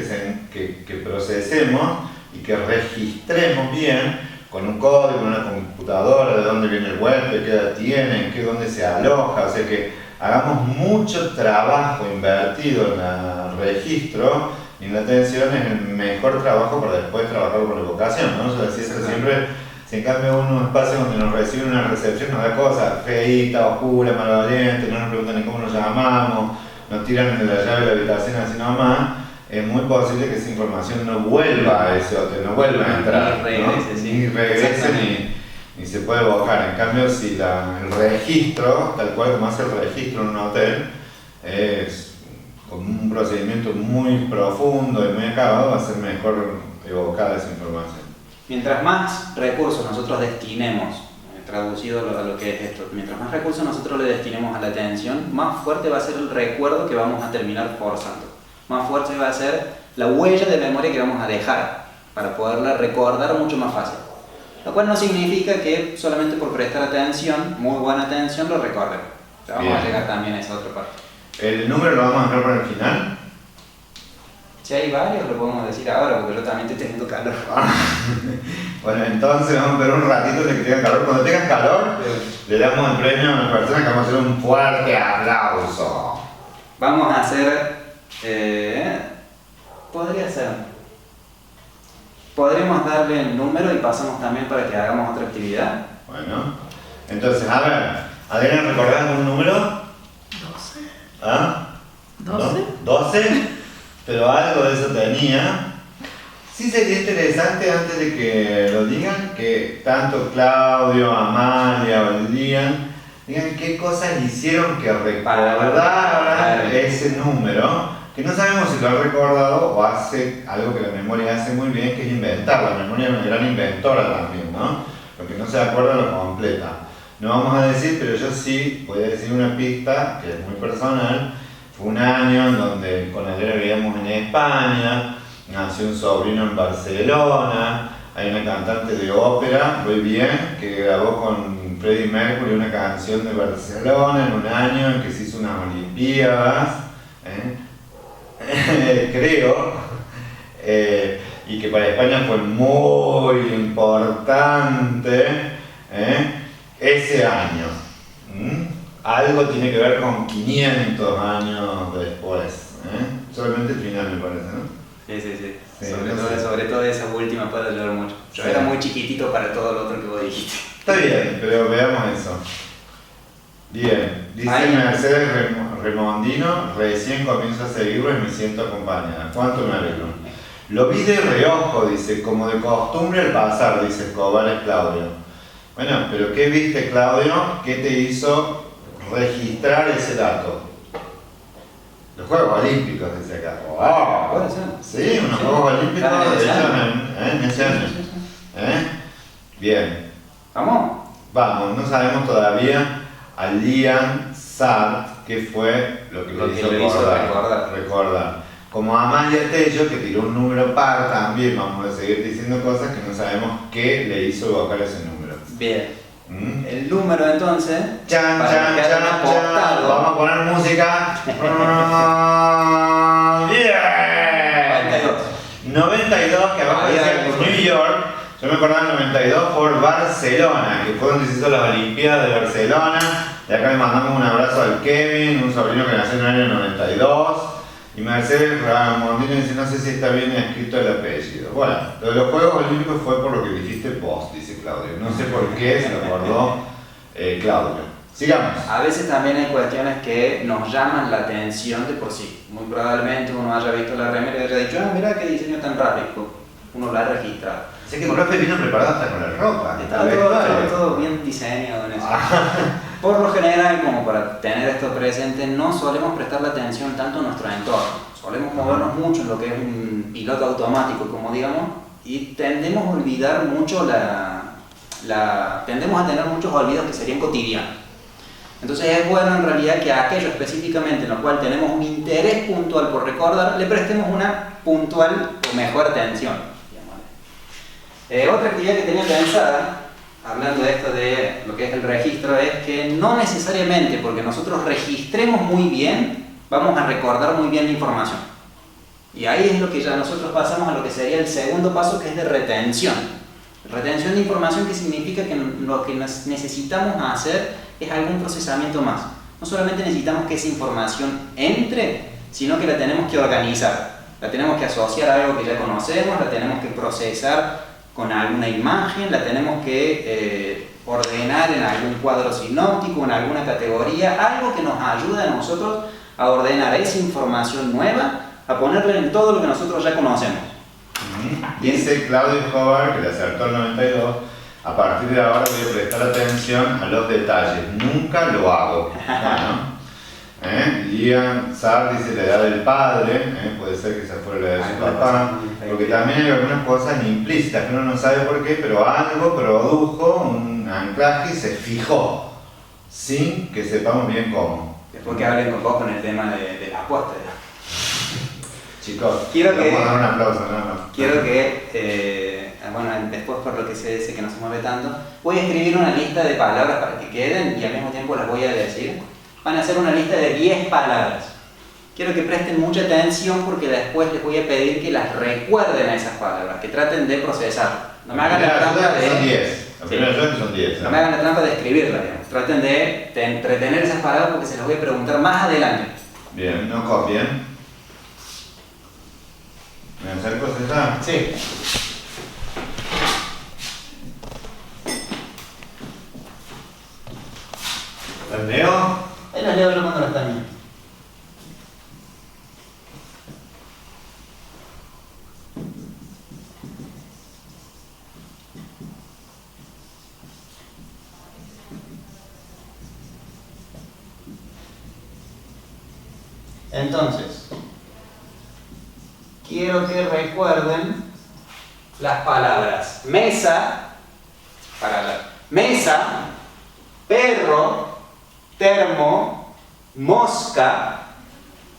Speaker 2: que procesemos y que registremos bien con un código, con una computadora, de dónde viene el huésped, qué edad tiene, dónde se aloja, o sea que hagamos mucho trabajo invertido en el registro y en la atención, es el mejor trabajo para después trabajar con la evocación, ¿no? O sea, siempre, si en cambio un espacio donde nos recibe una recepción nos da cosas feita, oscura, maloliente, no nos preguntan ni cómo nos llamamos, nos tiran la llave de la habitación así nomás, es muy posible que esa información no vuelva a ese hotel, no vuelva a entrar, ni regrese, ni se puede evocar. En cambio, si el registro, tal cual como hace el registro en un hotel, es con un procedimiento muy profundo y muy acabado, va a ser mejor evocar esa información.
Speaker 1: Mientras más recursos nosotros destinemos, traducido a lo que es esto, mientras más recursos nosotros le destinemos a la atención, más fuerte va a ser el recuerdo que vamos a terminar forzando. Más fuerte va a ser la huella de memoria que vamos a dejar para poderla recordar mucho más fácil. Lo cual no significa que solamente por prestar atención, muy buena atención, lo recordemos. Vamos a llegar también a esa otra parte.
Speaker 2: ¿El número lo vamos a dejar para el final?
Speaker 1: Si hay varios, lo podemos decir ahora, porque yo también estoy teniendo calor.
Speaker 2: Bueno, entonces vamos a ver un ratito de que tengan calor. Cuando tengan calor, le damos el premio a una persona que vamos a hacer un fuerte aplauso.
Speaker 1: Vamos a hacer... podría ser. Podremos darle el número y pasamos también para que hagamos otra actividad.
Speaker 2: Bueno, entonces, a ver, Adriana, ¿recordás un número?
Speaker 3: 12.
Speaker 2: ¿Ah?
Speaker 3: 12.
Speaker 2: 12, pero algo de eso tenía. Sí sería interesante, antes de que lo digan, que tanto Claudio, Amalia o Lilian digan qué cosas hicieron que recordaran ese número, que no sabemos si lo han recordado o hace algo que la memoria hace muy bien, que es inventar. La memoria es una gran inventora también, ¿no? Lo que no se acuerda lo completa. No vamos a decir, pero yo sí voy a decir una pista que es muy personal. Fue un año en donde con Adriana vivíamos en España, nació un sobrino en Barcelona, hay una cantante de ópera, muy bien, que grabó con Freddie Mercury una canción de Barcelona en un año en que se hizo unas Olimpiadas, creo, y que para España fue muy importante ese año. Algo tiene que ver con 500 años después, solamente el final me parece, ¿no?
Speaker 1: Sí. Sobre todo esa última puede ayudar mucho. Yo era muy chiquitito para todo lo otro que vos dijiste.
Speaker 2: Está bien, pero veamos eso. Bien, dice Mercedes Remondino, recién comienzo a seguirlo y me siento acompañada. ¿Cuánto me alegro? Lo vi de reojo, dice, como de costumbre al pasar, dice Escobares Claudio. Bueno, pero ¿qué viste, Claudio? ¿Qué te hizo registrar ese dato? Los Juegos Olímpicos, dice acá.
Speaker 1: ¡Oh! Puede ser.
Speaker 2: Sí, unos Juegos Olímpicos en ese año. Bien.
Speaker 1: ¿Vamos?
Speaker 2: Vamos, no sabemos todavía a Lía Sart qué fue lo que
Speaker 1: Lo
Speaker 2: le
Speaker 1: que
Speaker 2: hizo
Speaker 1: le hizo
Speaker 2: recordar. Como Amalia Tello, que tiró un número par también, vamos a seguir diciendo cosas que no sabemos qué le hizo evocar ese número.
Speaker 1: Bien.
Speaker 2: ¿Mm?
Speaker 1: El número entonces.
Speaker 2: Chan,
Speaker 1: para
Speaker 2: chan,
Speaker 1: que
Speaker 2: chan,
Speaker 1: hagan
Speaker 2: chan.
Speaker 1: apostado.
Speaker 2: Vamos a poner música. Yeah. 92, que abajo decía New York. Yo me acordaba del 92 por Barcelona, que fue donde se hizo las Olimpiadas de Barcelona. De acá le mandamos un abrazo al Kevin, un sobrino que nació en el año 92. Y Mercedes Mondino dice, no sé si está bien escrito el apellido. Bueno, lo de los Juegos Olímpicos fue por lo que dijiste vos, dice Claudio. No sé por qué se lo acordó Claudio. Sigamos.
Speaker 1: A veces también hay cuestiones que nos llaman la atención de por sí. Muy probablemente uno haya visto la remera y haya dicho, ah, mira qué diseño tan raro. Uno lo ha registrado.
Speaker 2: Sé que el profe vino preparado hasta con la ropa.
Speaker 1: Estaba todo bien diseñado en eso. Por lo general, como para tener esto presente, no solemos prestarle atención tanto a nuestro entorno. Solemos movernos mucho en lo que es un piloto automático, como digamos, y tendemos a olvidar mucho tendemos a tener muchos olvidos que serían cotidianos. Entonces es bueno en realidad que a aquello específicamente en lo cual tenemos un interés puntual por recordar, le prestemos una puntual o mejor atención. Otra actividad que tenía pensada, hablando de esto de lo que es el registro, es que no necesariamente porque nosotros registremos muy bien, vamos a recordar muy bien la información. Y ahí es lo que ya nosotros pasamos a lo que sería el segundo paso, que es de retención. Retención de información, que significa que lo que necesitamos hacer es algún procesamiento más. No solamente necesitamos que esa información entre, sino que la tenemos que organizar. La tenemos que asociar a algo que ya conocemos, la tenemos que procesar con alguna imagen, la tenemos que ordenar en algún cuadro sinóptico, en alguna categoría, algo que nos ayude a nosotros a ordenar esa información nueva, a ponerla en todo lo que nosotros ya conocemos.
Speaker 2: Dice Claudio Escobar, que le acertó el 92, a partir de ahora voy a prestar atención a los detalles, nunca lo hago. Bueno, Ian Sar dice la edad del padre, puede ser que esa fuera la edad de su papá, porque también hay algunas cosas implícitas que uno no sabe por qué, pero algo produjo un anclaje y se fijó, sin que sepamos bien cómo.
Speaker 1: Después que hablen con vos con el tema de las apuestas.
Speaker 2: Chicos,
Speaker 1: quiero que,
Speaker 2: vamos a dar un aplauso, ¿no?
Speaker 1: Quiero que, bueno, después por lo que se dice que no se mueve tanto, voy a escribir una lista de palabras para que queden y al mismo tiempo las voy a decir. Van a hacer una lista de 10 palabras. Quiero que presten mucha atención porque después les voy a pedir que las recuerden a esas palabras, que traten de procesar. No me hagan la trampa de...
Speaker 2: Son 10. La primera ayuda que son 10.
Speaker 1: No me hagan la trampa de escribirla, digamos. Traten de retener esas palabras porque se las voy a preguntar más adelante.
Speaker 2: Bien, no copien. ¿Me acerco, César?
Speaker 1: Sí.
Speaker 2: ¿Las leo?
Speaker 1: Ahí las leo yo cuando las termine. Entonces, quiero que recuerden las palabras mesa, perro, termo, mosca,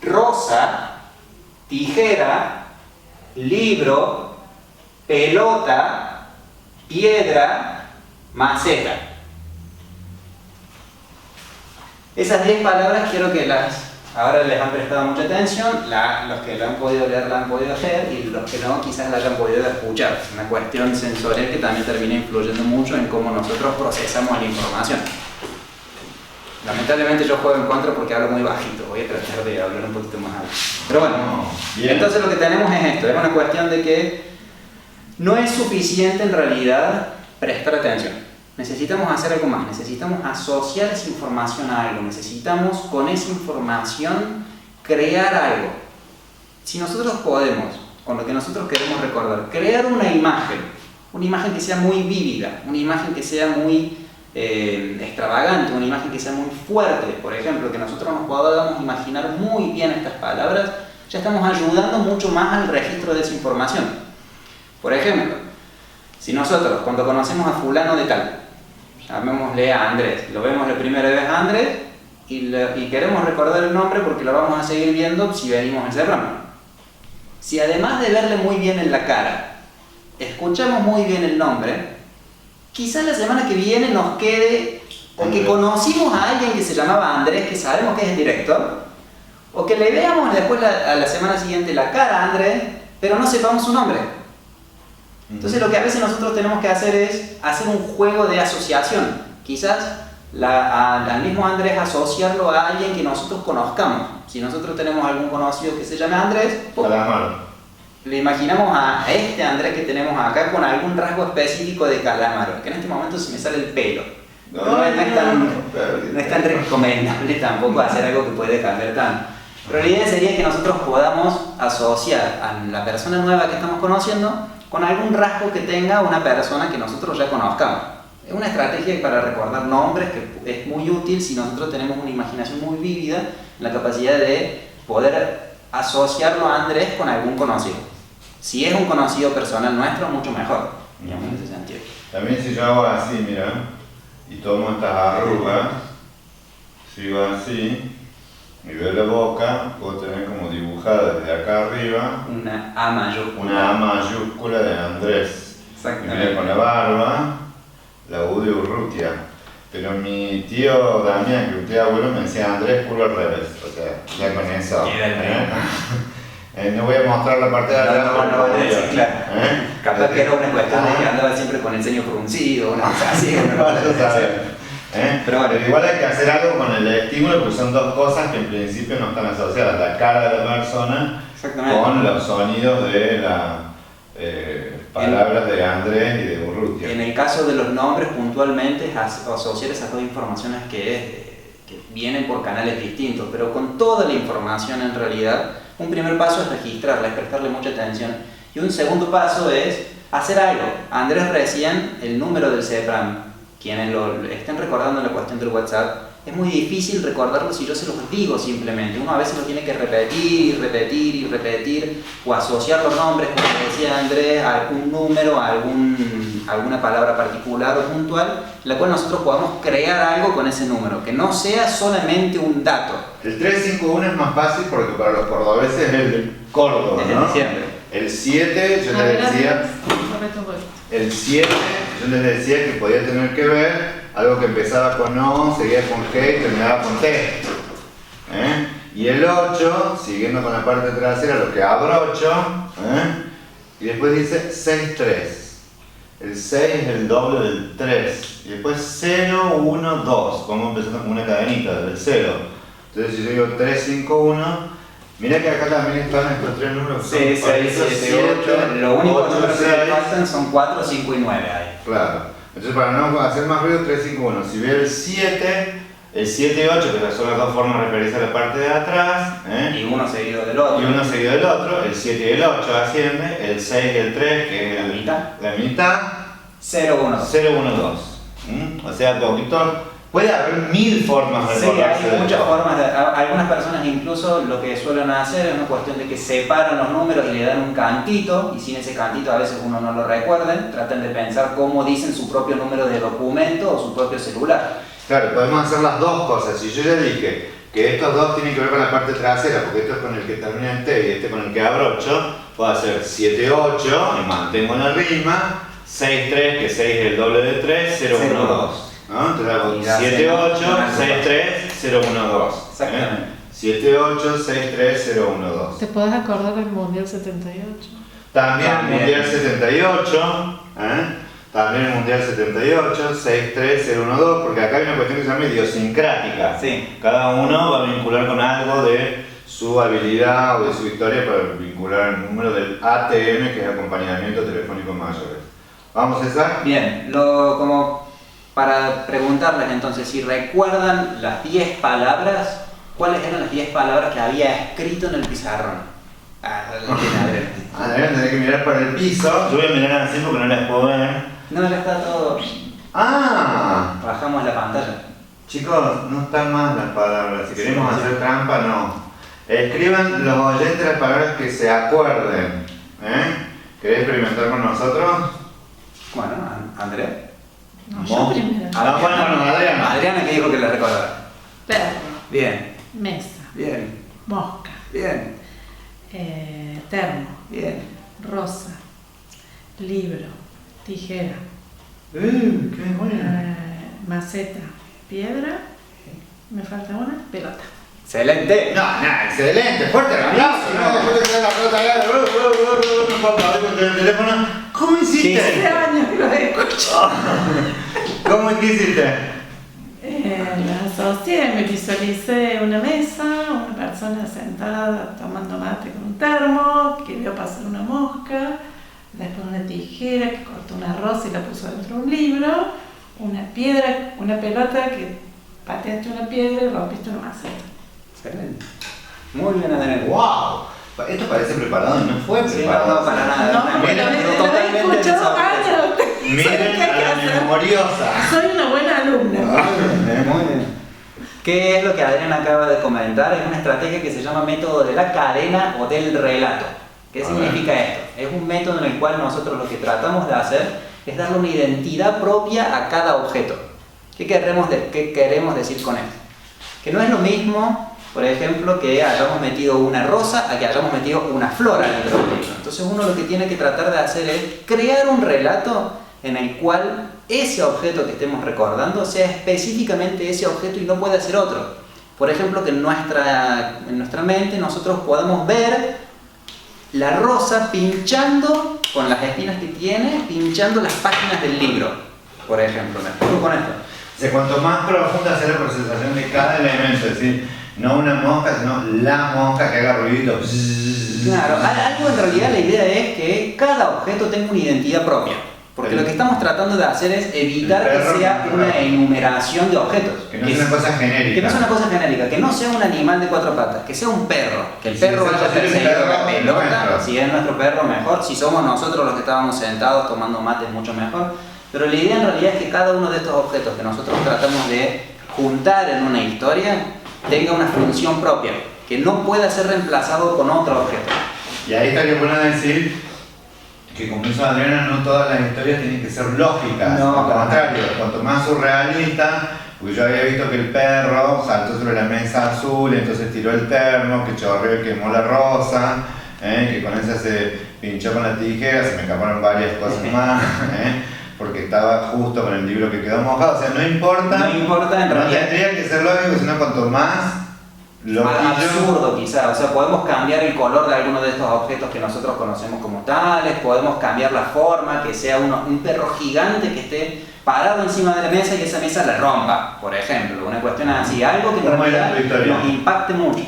Speaker 1: rosa, tijera, libro, pelota, piedra, maceta. Esas 10 palabras quiero que ahora les han prestado mucha atención, los que la han podido leer la han podido leer y los que no quizás la hayan podido escuchar. Una cuestión sensorial que también termina influyendo mucho en cómo nosotros procesamos la información. Lamentablemente yo juego en contra porque hablo muy bajito, voy a tratar de hablar un poquito más alto. Pero bueno, entonces lo que tenemos es esto, es una cuestión de que no es suficiente en realidad prestar atención. Necesitamos hacer algo más, necesitamos asociar esa información a algo, necesitamos con esa información crear algo. Si nosotros podemos, con lo que nosotros queremos recordar, crear una imagen que sea muy vívida, una imagen que sea muy extravagante, una imagen que sea muy fuerte, por ejemplo, que nosotros nos podamos imaginar muy bien estas palabras, ya estamos ayudando mucho más al registro de esa información. Por ejemplo, si nosotros cuando conocemos a fulano de tal, llamémosle a Andrés, lo vemos la primera vez a Andrés y queremos recordar el nombre porque lo vamos a seguir viendo si venimos al CEPRAM. Si además de verle muy bien en la cara, escuchamos muy bien el nombre, quizás la semana que viene nos quede o que conocimos a alguien que se llamaba Andrés, que sabemos que es el director, o que le veamos después a la semana siguiente la cara a Andrés, pero no sepamos su nombre. Entonces lo que a veces nosotros tenemos que hacer es hacer un juego de asociación. Quizás al mismo Andrés asociarlo a alguien que nosotros conozcamos. Si nosotros tenemos algún conocido que se llame Andrés, le imaginamos a este Andrés que tenemos acá con algún rasgo específico de Calamaro, que en este momento se me sale el pelo. No es tan recomendable tampoco hacer algo que puede cambiar tanto. Pero la idea sería que nosotros podamos asociar a la persona nueva que estamos conociendo con algún rasgo que tenga una persona que nosotros ya conozcamos. Es una estrategia para recordar nombres que es muy útil si nosotros tenemos una imaginación muy vívida, la capacidad de poder asociarlo a Andrés con algún conocido. Si es un conocido personal nuestro, mucho mejor, digamos, en ese sentido.
Speaker 2: También si yo hago así, mira, y tomo estas arrugas, sigo así, y veo la boca, puedo tener como dibujada desde acá arriba
Speaker 1: una A mayúscula.
Speaker 2: Una A mayúscula de Andrés. Y mira con la barba, la U de Urrutia. Pero mi tío Damián, que un tío abuelo, me decía Andrés puro al revés. O sea, ya con eso. No voy a mostrar la parte de atrás.
Speaker 1: No, claro. Capaz que era una cuestión de que andaba siempre con el ceño fruncido, una cosa así.
Speaker 2: Pero bueno, igual hay que hacer algo con el estímulo, porque son dos cosas que en principio no están asociadas. La cara de la persona con los sonidos de las palabras de Andrés y de Urrutia.
Speaker 1: En el caso de los nombres, puntualmente, es asociar esas dos informaciones que vienen por canales distintos, pero con toda la información en realidad, un primer paso es registrarla, es prestarle mucha atención. Y un segundo paso es hacer algo. Andrés recién, el número del CEPRAM, quienes lo estén recordando en la cuestión del WhatsApp, es muy difícil recordarlo si yo se los digo simplemente. Uno a veces lo tiene que repetir, o asociar los nombres, como decía Andrés, a algún número, a alguna palabra particular o puntual, en la cual nosotros podamos crear algo con ese número, que no sea solamente un dato.
Speaker 2: El 351 es más fácil porque para los cordobeses es el de Córdoba, ¿no? El 7, yo les decía... El 7, yo les decía que podía tener que ver algo que empezaba con O, seguía con G y terminaba con T. Y el 8, siguiendo con la parte trasera, lo que abrocho, y después dice 6-3. El 6 es el doble del 3. Y después 0, 1, 2. Vamos empezando con una cadenita del 0. Entonces si yo digo 3, 5, 1... Mira que acá también están estos tres números.
Speaker 1: Sí, 6, 7, 8. Lo único números que le faltan son 4, 5 y 9 ahí.
Speaker 2: Claro. Entonces para no hacer más ruido, 3, 5, 1. Si veo el 7 y 8, que son las dos formas de referirse a la parte de atrás.
Speaker 1: Y uno seguido del otro.
Speaker 2: El 7 y el 8 asciende. El 6 y el 3, que es la mitad.
Speaker 1: 0, 1, 2.
Speaker 2: 0, 1, 2. O sea, poquito. Puede haber 1000 formas de recordarse.
Speaker 1: Sí, hay muchas formas. Algunas personas incluso lo que suelen hacer es una cuestión de que separan los números y le dan un cantito, y sin ese cantito a veces uno no lo recuerda. Tratan de pensar cómo dicen su propio número de documento o su propio celular.
Speaker 2: Claro, podemos hacer las dos cosas. Si yo ya dije que estos dos tienen que ver con la parte trasera, porque esto es con el que termina en T y este con el que abrocho, puedo hacer 7, 8 y mantengo la rima, 6, 3, que 6 es el doble de 3, 0, 1, 2. ¿No? Entonces hago 7, 8, 6, 3, 0, 1, 2.
Speaker 1: Exactamente.
Speaker 2: 7, 8, 6, 3, 0, 1, 2.
Speaker 3: ¿Te puedes acordar del Mundial 78?
Speaker 2: También el Mundial 78. También el Mundial 78, 6, 3, 0, 1, 2. Porque acá hay una cuestión que se llama idiosincrática.
Speaker 1: Sí.
Speaker 2: Cada uno va a vincular con algo de su habilidad o de su historia para vincular el número del ATM, que es acompañamiento telefónico mayores. ¿Vamos, César?
Speaker 1: Bien, como para preguntarles entonces, si recuerdan las 10 palabras, ¿cuáles eran las 10 palabras que había escrito en el pizarrón?
Speaker 2: Deben tener que mirar para el piso. Yo voy a mirar así porque no las puedo ver.
Speaker 1: No, ya está todo.
Speaker 2: Bajamos
Speaker 1: la pantalla.
Speaker 2: Chicos, no están más las palabras. Si queremos hacer trampa, no. Escriban los oyentes las palabras que se acuerden. ¿Querés experimentar con nosotros?
Speaker 1: Bueno, Andrea.
Speaker 3: No, yo primero.
Speaker 2: Adriana.
Speaker 1: Adriana que dijo que le recordara.
Speaker 3: Perro.
Speaker 1: Bien,
Speaker 3: mesa,
Speaker 1: bien,
Speaker 3: mosca,
Speaker 1: bien,
Speaker 3: termo,
Speaker 1: bien.
Speaker 3: rosa, libro, tijera,
Speaker 2: ¡Qué bueno!
Speaker 3: maceta, piedra, me falta una, pelota.
Speaker 1: Excelente.
Speaker 2: No, excelente, fuerte el aplauso, ¿no? Después de tener la pelota allá, no puedo aplaudir con el teléfono. ¿Cómo hiciste?
Speaker 3: Hace años que lo escucho.
Speaker 2: ¿Cómo hiciste?
Speaker 3: La asocié, me visualicé una mesa, una persona sentada tomando mate con un termo, que vio pasar una mosca, después una tijera que cortó una rosa y la puso dentro de un libro, una piedra, una pelota que pateaste una piedra y rompiste una maceta.
Speaker 1: Excelente. Muy bien, Adrián.
Speaker 2: ¡Wow! Esto parece preparado, no fue
Speaker 1: Sí,
Speaker 2: preparado.
Speaker 1: no, para nada.
Speaker 3: No,
Speaker 1: Miren,
Speaker 3: lo
Speaker 1: totalmente
Speaker 3: escucho
Speaker 1: desorganizado.
Speaker 3: años. Sé
Speaker 2: Miren
Speaker 3: qué hay que
Speaker 2: a la
Speaker 3: hacer.
Speaker 2: memoriosa.
Speaker 3: Soy una buena alumna.
Speaker 1: Muy bien. ¿Qué es lo que Adrián acaba de comentar? Es una estrategia que se llama método de la cadena o del relato. ¿Qué significa esto? Es un método en el cual nosotros lo que tratamos de hacer es darle una identidad propia a cada objeto. ¿Qué queremos decir con esto? Que no es lo mismo, por ejemplo, que hayamos metido una rosa a que hayamos metido una flor dentro del libro. Entonces uno lo que tiene que tratar de hacer es crear un relato en el cual ese objeto que estemos recordando sea específicamente ese objeto y no pueda ser otro. Por ejemplo, que en nuestra mente nosotros podamos ver la rosa pinchando, con las espinas que tiene, pinchando las páginas del libro. Por ejemplo, me explico con esto.
Speaker 2: O sea, cuanto más profunda sea la presentación de cada elemento, es decir, no una mosca, sino la mosca que haga ruidito.
Speaker 1: Claro, algo en realidad la idea es que cada objeto tenga una identidad propia. Porque lo que estamos tratando de hacer es evitar que sea una enumeración de objetos.
Speaker 2: Que no sea una cosa genérica.
Speaker 1: Que no sea una cosa genérica, que no sea un animal de cuatro patas, que sea un perro. Que el perro
Speaker 2: Si
Speaker 1: vaya
Speaker 2: es posible,
Speaker 1: perseguido
Speaker 2: un
Speaker 1: la
Speaker 2: perro
Speaker 1: pelota,
Speaker 2: nuestro.
Speaker 1: si es nuestro perro mejor, si somos nosotros los que estábamos sentados tomando mate mucho mejor. Pero la idea en realidad es que cada uno de estos objetos que nosotros tratamos de juntar en una historia tenga una función propia, que no pueda ser reemplazado con otro objeto.
Speaker 2: Y ahí estaría bueno decir que, como hizo Adriana, no todas las historias tienen que ser lógicas.
Speaker 1: No,
Speaker 2: al contrario, cuanto más surrealista, porque yo había visto que el perro saltó sobre la mesa azul, entonces tiró el termo, que chorreó y quemó la rosa, que con esa se pinchó con la tijera, se me escaparon varias cosas más, porque estaba justo con el libro que quedó mojado. O sea, no importa,
Speaker 1: No importa en
Speaker 2: no
Speaker 1: realidad.
Speaker 2: tendría que ser lógico, sino cuanto más
Speaker 1: Absurdo quizá, o sea, podemos cambiar el color de alguno de estos objetos que nosotros conocemos como tales, podemos cambiar la forma, que sea un perro gigante que esté parado encima de la mesa y esa mesa la rompa, por ejemplo, una cuestión así, algo que en
Speaker 2: ¿Cómo era
Speaker 1: realidad
Speaker 2: tu historia?
Speaker 1: nos impacte mucho.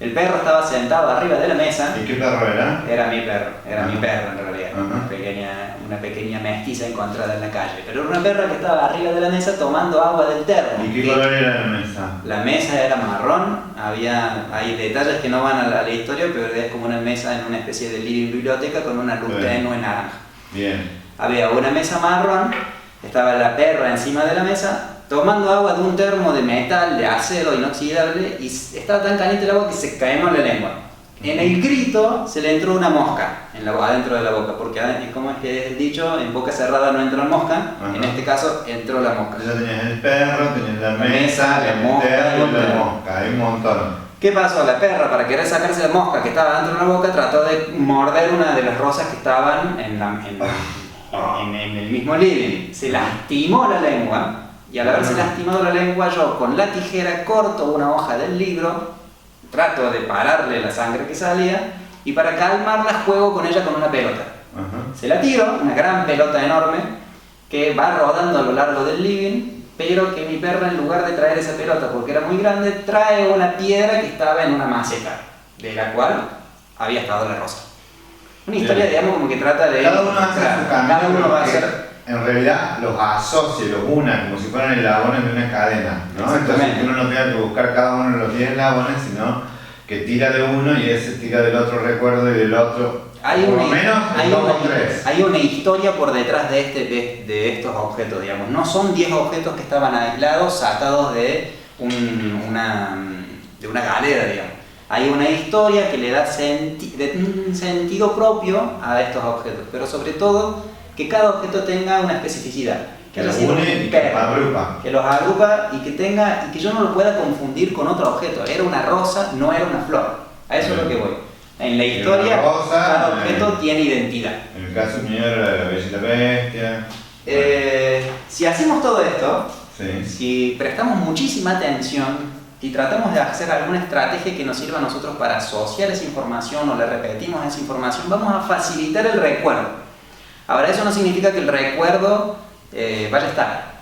Speaker 1: El perro estaba sentado arriba de la mesa.
Speaker 2: ¿Y qué perro era?
Speaker 1: Era mi perro en realidad,
Speaker 2: Ajá.
Speaker 1: una pequeña mestiza encontrada en la calle, pero era una perra que estaba arriba de la mesa tomando agua del termo.
Speaker 2: ¿Y qué color era la mesa?
Speaker 1: La mesa era marrón, hay detalles que no van a la historia, pero es como una mesa en una especie de living biblioteca con una luz
Speaker 2: Bien.
Speaker 1: tenue naranja.
Speaker 2: Bien.
Speaker 1: Había una mesa marrón, estaba la perra encima de la mesa tomando agua de un termo de metal, de acero inoxidable, y estaba tan caliente el agua que se quemó la lengua. En el grito se le entró una mosca adentro de la boca, porque como es que es el dicho, en boca cerrada no entra mosca.
Speaker 2: Ajá.
Speaker 1: En este caso entró la mosca.
Speaker 2: Ya tenías el perro, tenías la mesa,
Speaker 1: la
Speaker 2: el
Speaker 1: mosca,
Speaker 2: termo y
Speaker 1: el
Speaker 2: la
Speaker 1: termo.
Speaker 2: mosca, hay un montón.
Speaker 1: ¿Qué pasó? La perra, para querer sacarse la mosca que estaba dentro de la boca, trató de morder una de las rosas que estaban en el mismo living. Se lastimó la lengua, y al haberse lastimado la lengua, yo con la tijera corto una hoja del libro, trato de pararle la sangre que salía, y para calmarla juego con ella con una pelota.
Speaker 2: Ajá.
Speaker 1: Se la tiro, una gran pelota enorme, que va rodando a lo largo del living, pero que mi perra, en lugar de traer esa pelota porque era muy grande, trae una piedra que estaba en una maceta, de la cual había estado la rosa. Una historia,
Speaker 2: Bien.
Speaker 1: digamos, como que trata de...
Speaker 2: Cada uno va a hacer su camino,
Speaker 1: Cada uno va a
Speaker 2: porque
Speaker 1: hacer...
Speaker 2: en realidad los asocia, los una, como si fueran eslabones de una cadena, ¿no? Entonces
Speaker 1: Exactamente.
Speaker 2: que uno no tenga que buscar cada uno de los 10 eslabones, sino que tira de uno y ese tira del otro recuerdo y del otro. Por lo menos dos o tres.
Speaker 1: Hay una historia por detrás de estos objetos, digamos. No son 10 objetos que estaban aislados, sacados de una galera, digamos. Hay una historia que le da un sentido propio a estos objetos, pero sobre todo que cada objeto tenga una especificidad.
Speaker 2: Que los
Speaker 1: haya sido
Speaker 2: une
Speaker 1: un
Speaker 2: y que los
Speaker 1: perro,
Speaker 2: agrupa.
Speaker 1: que los agrupa y que yo no lo pueda confundir con otro objeto. Era una rosa, no era una flor. A eso es lo que voy. En la historia,
Speaker 2: Era una rosa,
Speaker 1: cada objeto tiene identidad.
Speaker 2: En el caso mío era La Bella y la Bestia.
Speaker 1: Si hacemos todo esto,
Speaker 2: Sí.
Speaker 1: si prestamos muchísima atención y tratamos de hacer alguna estrategia que nos sirva a nosotros para asociar esa información o le repetimos esa información, vamos a facilitar el recuerdo. Ahora, eso no significa que el recuerdo vaya a estar.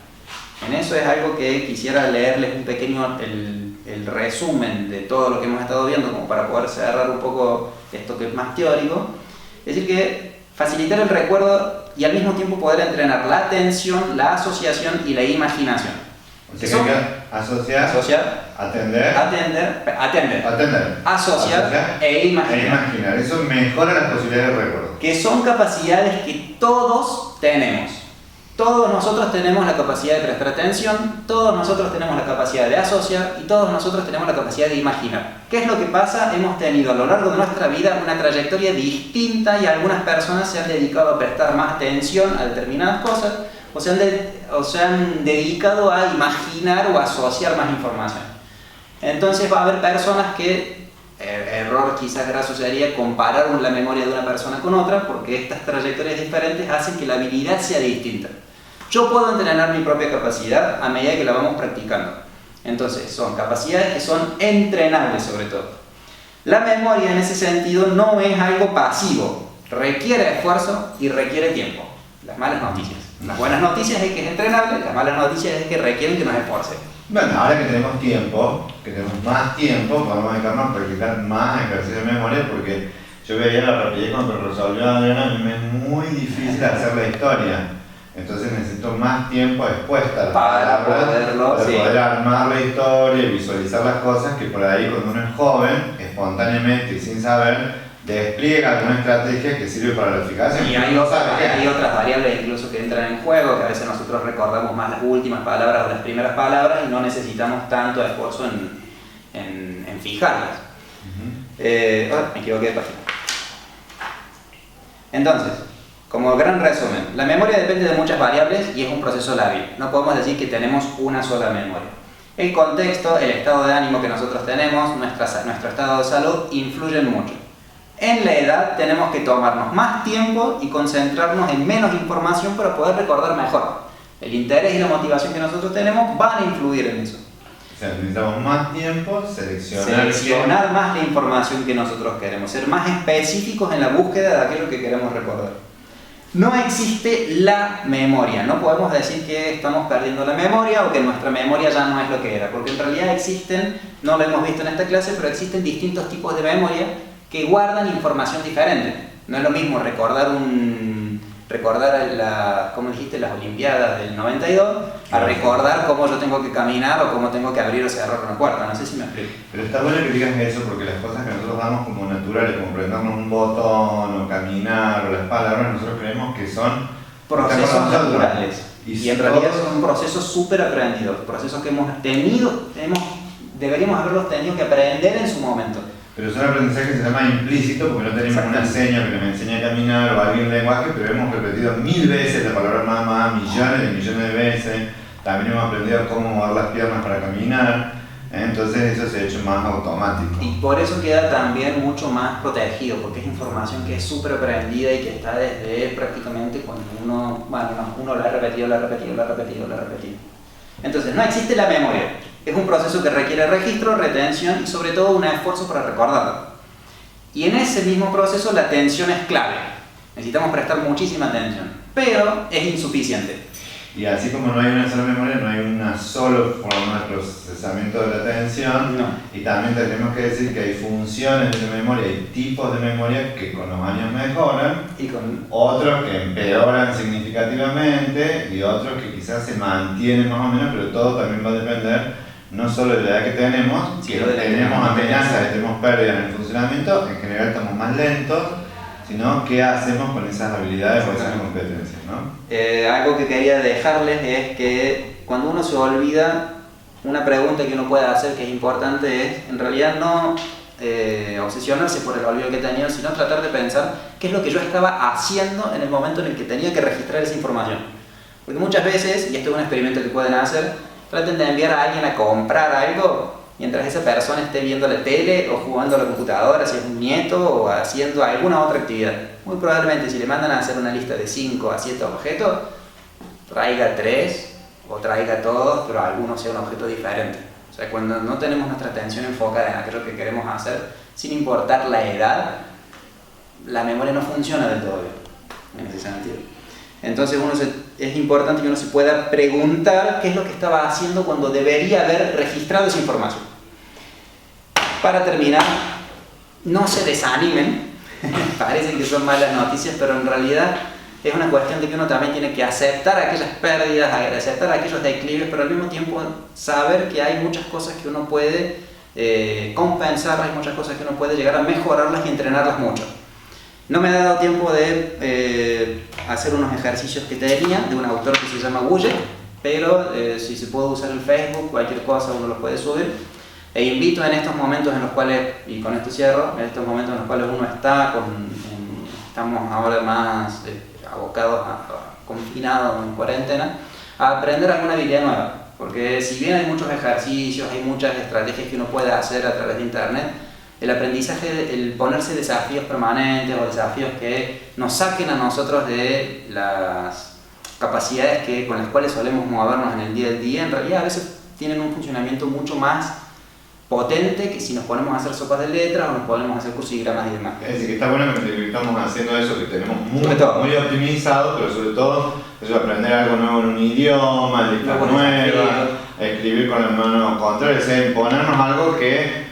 Speaker 1: En eso es algo que quisiera leerles un pequeño el resumen de todo lo que hemos estado viendo, como para poder cerrar un poco esto que es más teórico. Es decir, que facilitar el recuerdo y al mismo tiempo poder entrenar la atención, la asociación y la imaginación.
Speaker 2: O sea que hay que asociar, atender,
Speaker 1: asociar e imaginar.
Speaker 2: Eso mejora las posibilidades de recuerdo.
Speaker 1: Que son capacidades que todos tenemos. Todos nosotros tenemos la capacidad de prestar atención, todos nosotros tenemos la capacidad de asociar y todos nosotros tenemos la capacidad de imaginar. ¿Qué es lo que pasa? Hemos tenido a lo largo de nuestra vida una trayectoria distinta y algunas personas se han dedicado a prestar más atención a determinadas cosas o se han dedicado a imaginar o asociar más información. Entonces va a haber personas que, error quizás graso sería comparar la memoria de una persona con otra, porque estas trayectorias diferentes hacen que la habilidad sea distinta. Yo puedo entrenar mi propia capacidad a medida que la vamos practicando. Entonces son capacidades que son entrenables sobre todo. La memoria en ese sentido no es algo pasivo, requiere esfuerzo y requiere tiempo. Las malas noticias. Las buenas noticias es que es entrenable, las malas noticias es que requieren que nos esforcemos.
Speaker 2: Bueno, ahora que tenemos tiempo, que tenemos más tiempo, podemos dedicarnos a practicar más ejercicio de memoria, porque yo veía la rapidez cuando resolvió Adriana, a mí me es muy difícil hacer la historia. Entonces necesito más tiempo expuesta a las palabras para poder armar la historia y visualizar las cosas que por ahí cuando uno es joven, espontáneamente y sin saber, despliega alguna estrategia que sirve para la eficacia.
Speaker 1: Y hay otras variables incluso que entran en juego, que a veces nosotros recordamos más las últimas palabras o las primeras palabras y no necesitamos tanto esfuerzo en fijarlas. Me equivoqué de página. Entonces, como gran resumen, la memoria depende de muchas variables y es un proceso lábil. No podemos decir que tenemos una sola memoria. El contexto, el estado de ánimo que nosotros tenemos, nuestro estado de salud influyen mucho. En la edad tenemos que tomarnos más tiempo y concentrarnos en menos información para poder recordar mejor. El interés y la motivación que nosotros tenemos van a influir en eso.
Speaker 2: O sea, necesitamos más tiempo, seleccionar
Speaker 1: más la información que nosotros queremos, ser más específicos en la búsqueda de aquello que queremos recordar. No existe la memoria, no podemos decir que estamos perdiendo la memoria o que nuestra memoria ya no es lo que era, porque en realidad existen, no lo hemos visto en esta clase, pero existen distintos tipos de memoria que guardan información diferente. No es lo mismo recordar ¿cómo dijiste? Las Olimpiadas del 92 a recordar cómo yo tengo que caminar o cómo tengo que abrir o cerrar una puerta. No sé si me explico.
Speaker 2: Pero está bueno que digas eso porque las cosas que nosotros damos como naturales, como prendernos un botón o caminar o las palabras, nosotros creemos que son
Speaker 1: procesos naturales. Y en realidad son procesos súper aprendidos, procesos que hemos tenido, deberíamos haberlos tenido que aprender en su momento.
Speaker 2: Pero es un aprendizaje que se llama implícito porque no tenemos una seña que me enseñe a caminar o alguien lenguaje, pero hemos repetido 1000 veces la palabra mamá, millones de veces. También hemos aprendido cómo mover las piernas para caminar. Entonces eso se ha hecho más automático.
Speaker 1: Y por eso queda también mucho más protegido, porque es información que es súper aprendida y que está desde prácticamente cuando uno la ha repetido. Entonces no existe la memoria. Es un proceso que requiere registro, retención y sobre todo un esfuerzo para recordarlo. Y en ese mismo proceso la atención es clave. Necesitamos prestar muchísima atención, pero es insuficiente.
Speaker 2: Y así como no hay una sola memoria, no hay una sola forma de procesamiento de la atención.
Speaker 1: No.
Speaker 2: Y también tenemos que decir que hay funciones de memoria y tipos de memoria que con los años mejoran, y con otros que empeoran significativamente y otros que quizás se mantienen más o menos, pero todo también va a depender no solo de la edad que tenemos, si tenemos amenazas, tenemos pérdidas en el funcionamiento, en general estamos más lentos, sino qué hacemos con esas habilidades o esas competencias, ¿no?
Speaker 1: Algo que quería dejarles es que cuando uno se olvida, una pregunta que uno puede hacer que es importante es, en realidad no obsesionarse por el olvido que tenía, sino tratar de pensar qué es lo que yo estaba haciendo en el momento en el que tenía que registrar esa información. Porque muchas veces, y esto es un experimento que pueden hacer, traten de enviar a alguien a comprar algo mientras esa persona esté viendo la tele o jugando a la computadora, si es un nieto, o haciendo alguna otra actividad. Muy probablemente si le mandan a hacer una lista de 5 a 7 objetos, traiga 3 o traiga todos, pero alguno sea un objeto diferente. O sea, cuando no tenemos nuestra atención enfocada en aquello que queremos hacer, sin importar la edad, la memoria no funciona del todo bien, en ese sentido. Entonces es importante que uno se pueda preguntar qué es lo que estaba haciendo cuando debería haber registrado esa información. Para terminar, no se desanimen, parecen que son malas noticias, pero en realidad es una cuestión de que uno también tiene que aceptar aquellas pérdidas, aceptar aquellos declives, pero al mismo tiempo saber que hay muchas cosas que uno puede compensar, hay muchas cosas que uno puede llegar a mejorarlas y entrenarlas mucho. No me ha dado tiempo de hacer unos ejercicios que tenía de un autor que se llama Wujek, pero si se puede usar el Facebook, cualquier cosa uno los puede subir. E invito en estos momentos en los cuales, y con esto cierro, en estos momentos en los cuales uno está, estamos ahora más abocados, confinados en cuarentena, a aprender alguna habilidad nueva. Porque si bien hay muchos ejercicios, hay muchas estrategias que uno puede hacer a través de internet, el aprendizaje, el ponerse desafíos permanentes o desafíos que nos saquen a nosotros de las capacidades con las cuales solemos movernos en el día a día, en realidad a veces tienen un funcionamiento mucho más potente que si nos ponemos a hacer sopas de letras o nos ponemos a hacer crucigramas y demás.
Speaker 2: Es decir, que está bueno que estamos haciendo eso, que tenemos muy optimizado, pero sobre todo eso, aprender algo nuevo en un idioma, listas nuevas, escribir con el mano contrario, es decir, ponernos algo que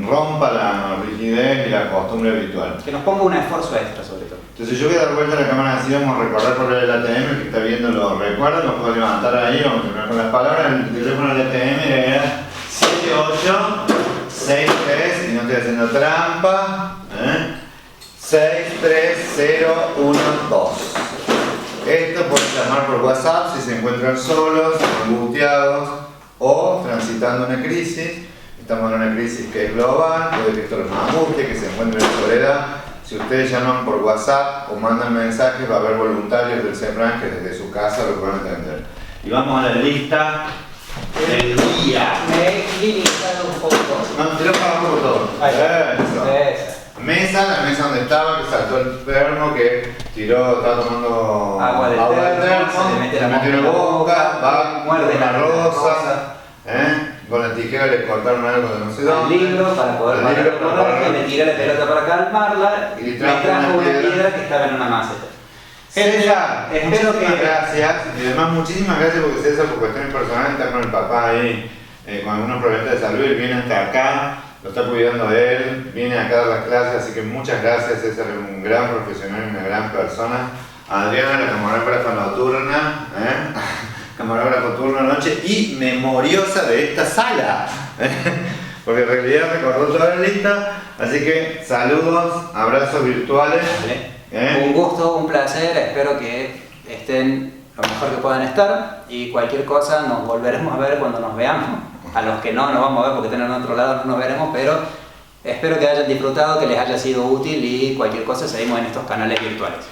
Speaker 2: rompa la rigidez y la costumbre habitual.
Speaker 1: Que nos ponga un esfuerzo extra sobre todo.
Speaker 2: Entonces yo voy a dar vuelta a la cámara así, vamos a recordar por el ATM, el que está viendo lo recuerda, lo puedo levantar ahí, vamos a terminar con las palabras. El teléfono del ATM era 7863, y no estoy haciendo trampa, 63012. Esto pueden llamar por WhatsApp si se encuentran solos, angustiados o transitando una crisis. Estamos en una crisis que es global, puede que esto los angustie, que se encuentren en soledad. Si ustedes llaman por WhatsApp o mandan mensajes, va a haber voluntarios del CEPRAN que desde su casa lo pueden atender. Y vamos a la lista del día.
Speaker 1: Me he limitado un poco.
Speaker 2: No, te lo pagamos por todo. Eso. Mesa, la mesa donde estaba, que saltó el perno, que estaba tomando
Speaker 1: agua del termo, se le mete la mano
Speaker 2: en la boca, va,
Speaker 1: muerde la rosa.
Speaker 2: Con la tijera le cortaron algo de no sé dónde.
Speaker 1: El libro para poder matar, le tiré la pelota para calmarla y me trajo una piedra que estaba en una maceta.
Speaker 2: César,
Speaker 1: espero
Speaker 2: muchísimas gracias. Y además muchísimas gracias porque César, por cuestiones personales, está con el papá ahí con algunos problemas de salud y viene hasta acá, lo está cuidando de él, viene acá a dar las clases, así que muchas gracias. César es un gran profesional y una gran persona. Adriana, la camarógrafa nocturna, camarógrafo turno noche y memoriosa de esta sala, porque en realidad recordó toda la lista, así que saludos, abrazos virtuales.
Speaker 1: Un gusto, un placer, espero que estén lo mejor que puedan estar y cualquier cosa nos volveremos a ver cuando nos veamos. A los que no nos vamos a ver porque estén en otro lado no nos veremos, pero espero que hayan disfrutado, que les haya sido útil y cualquier cosa seguimos en estos canales virtuales.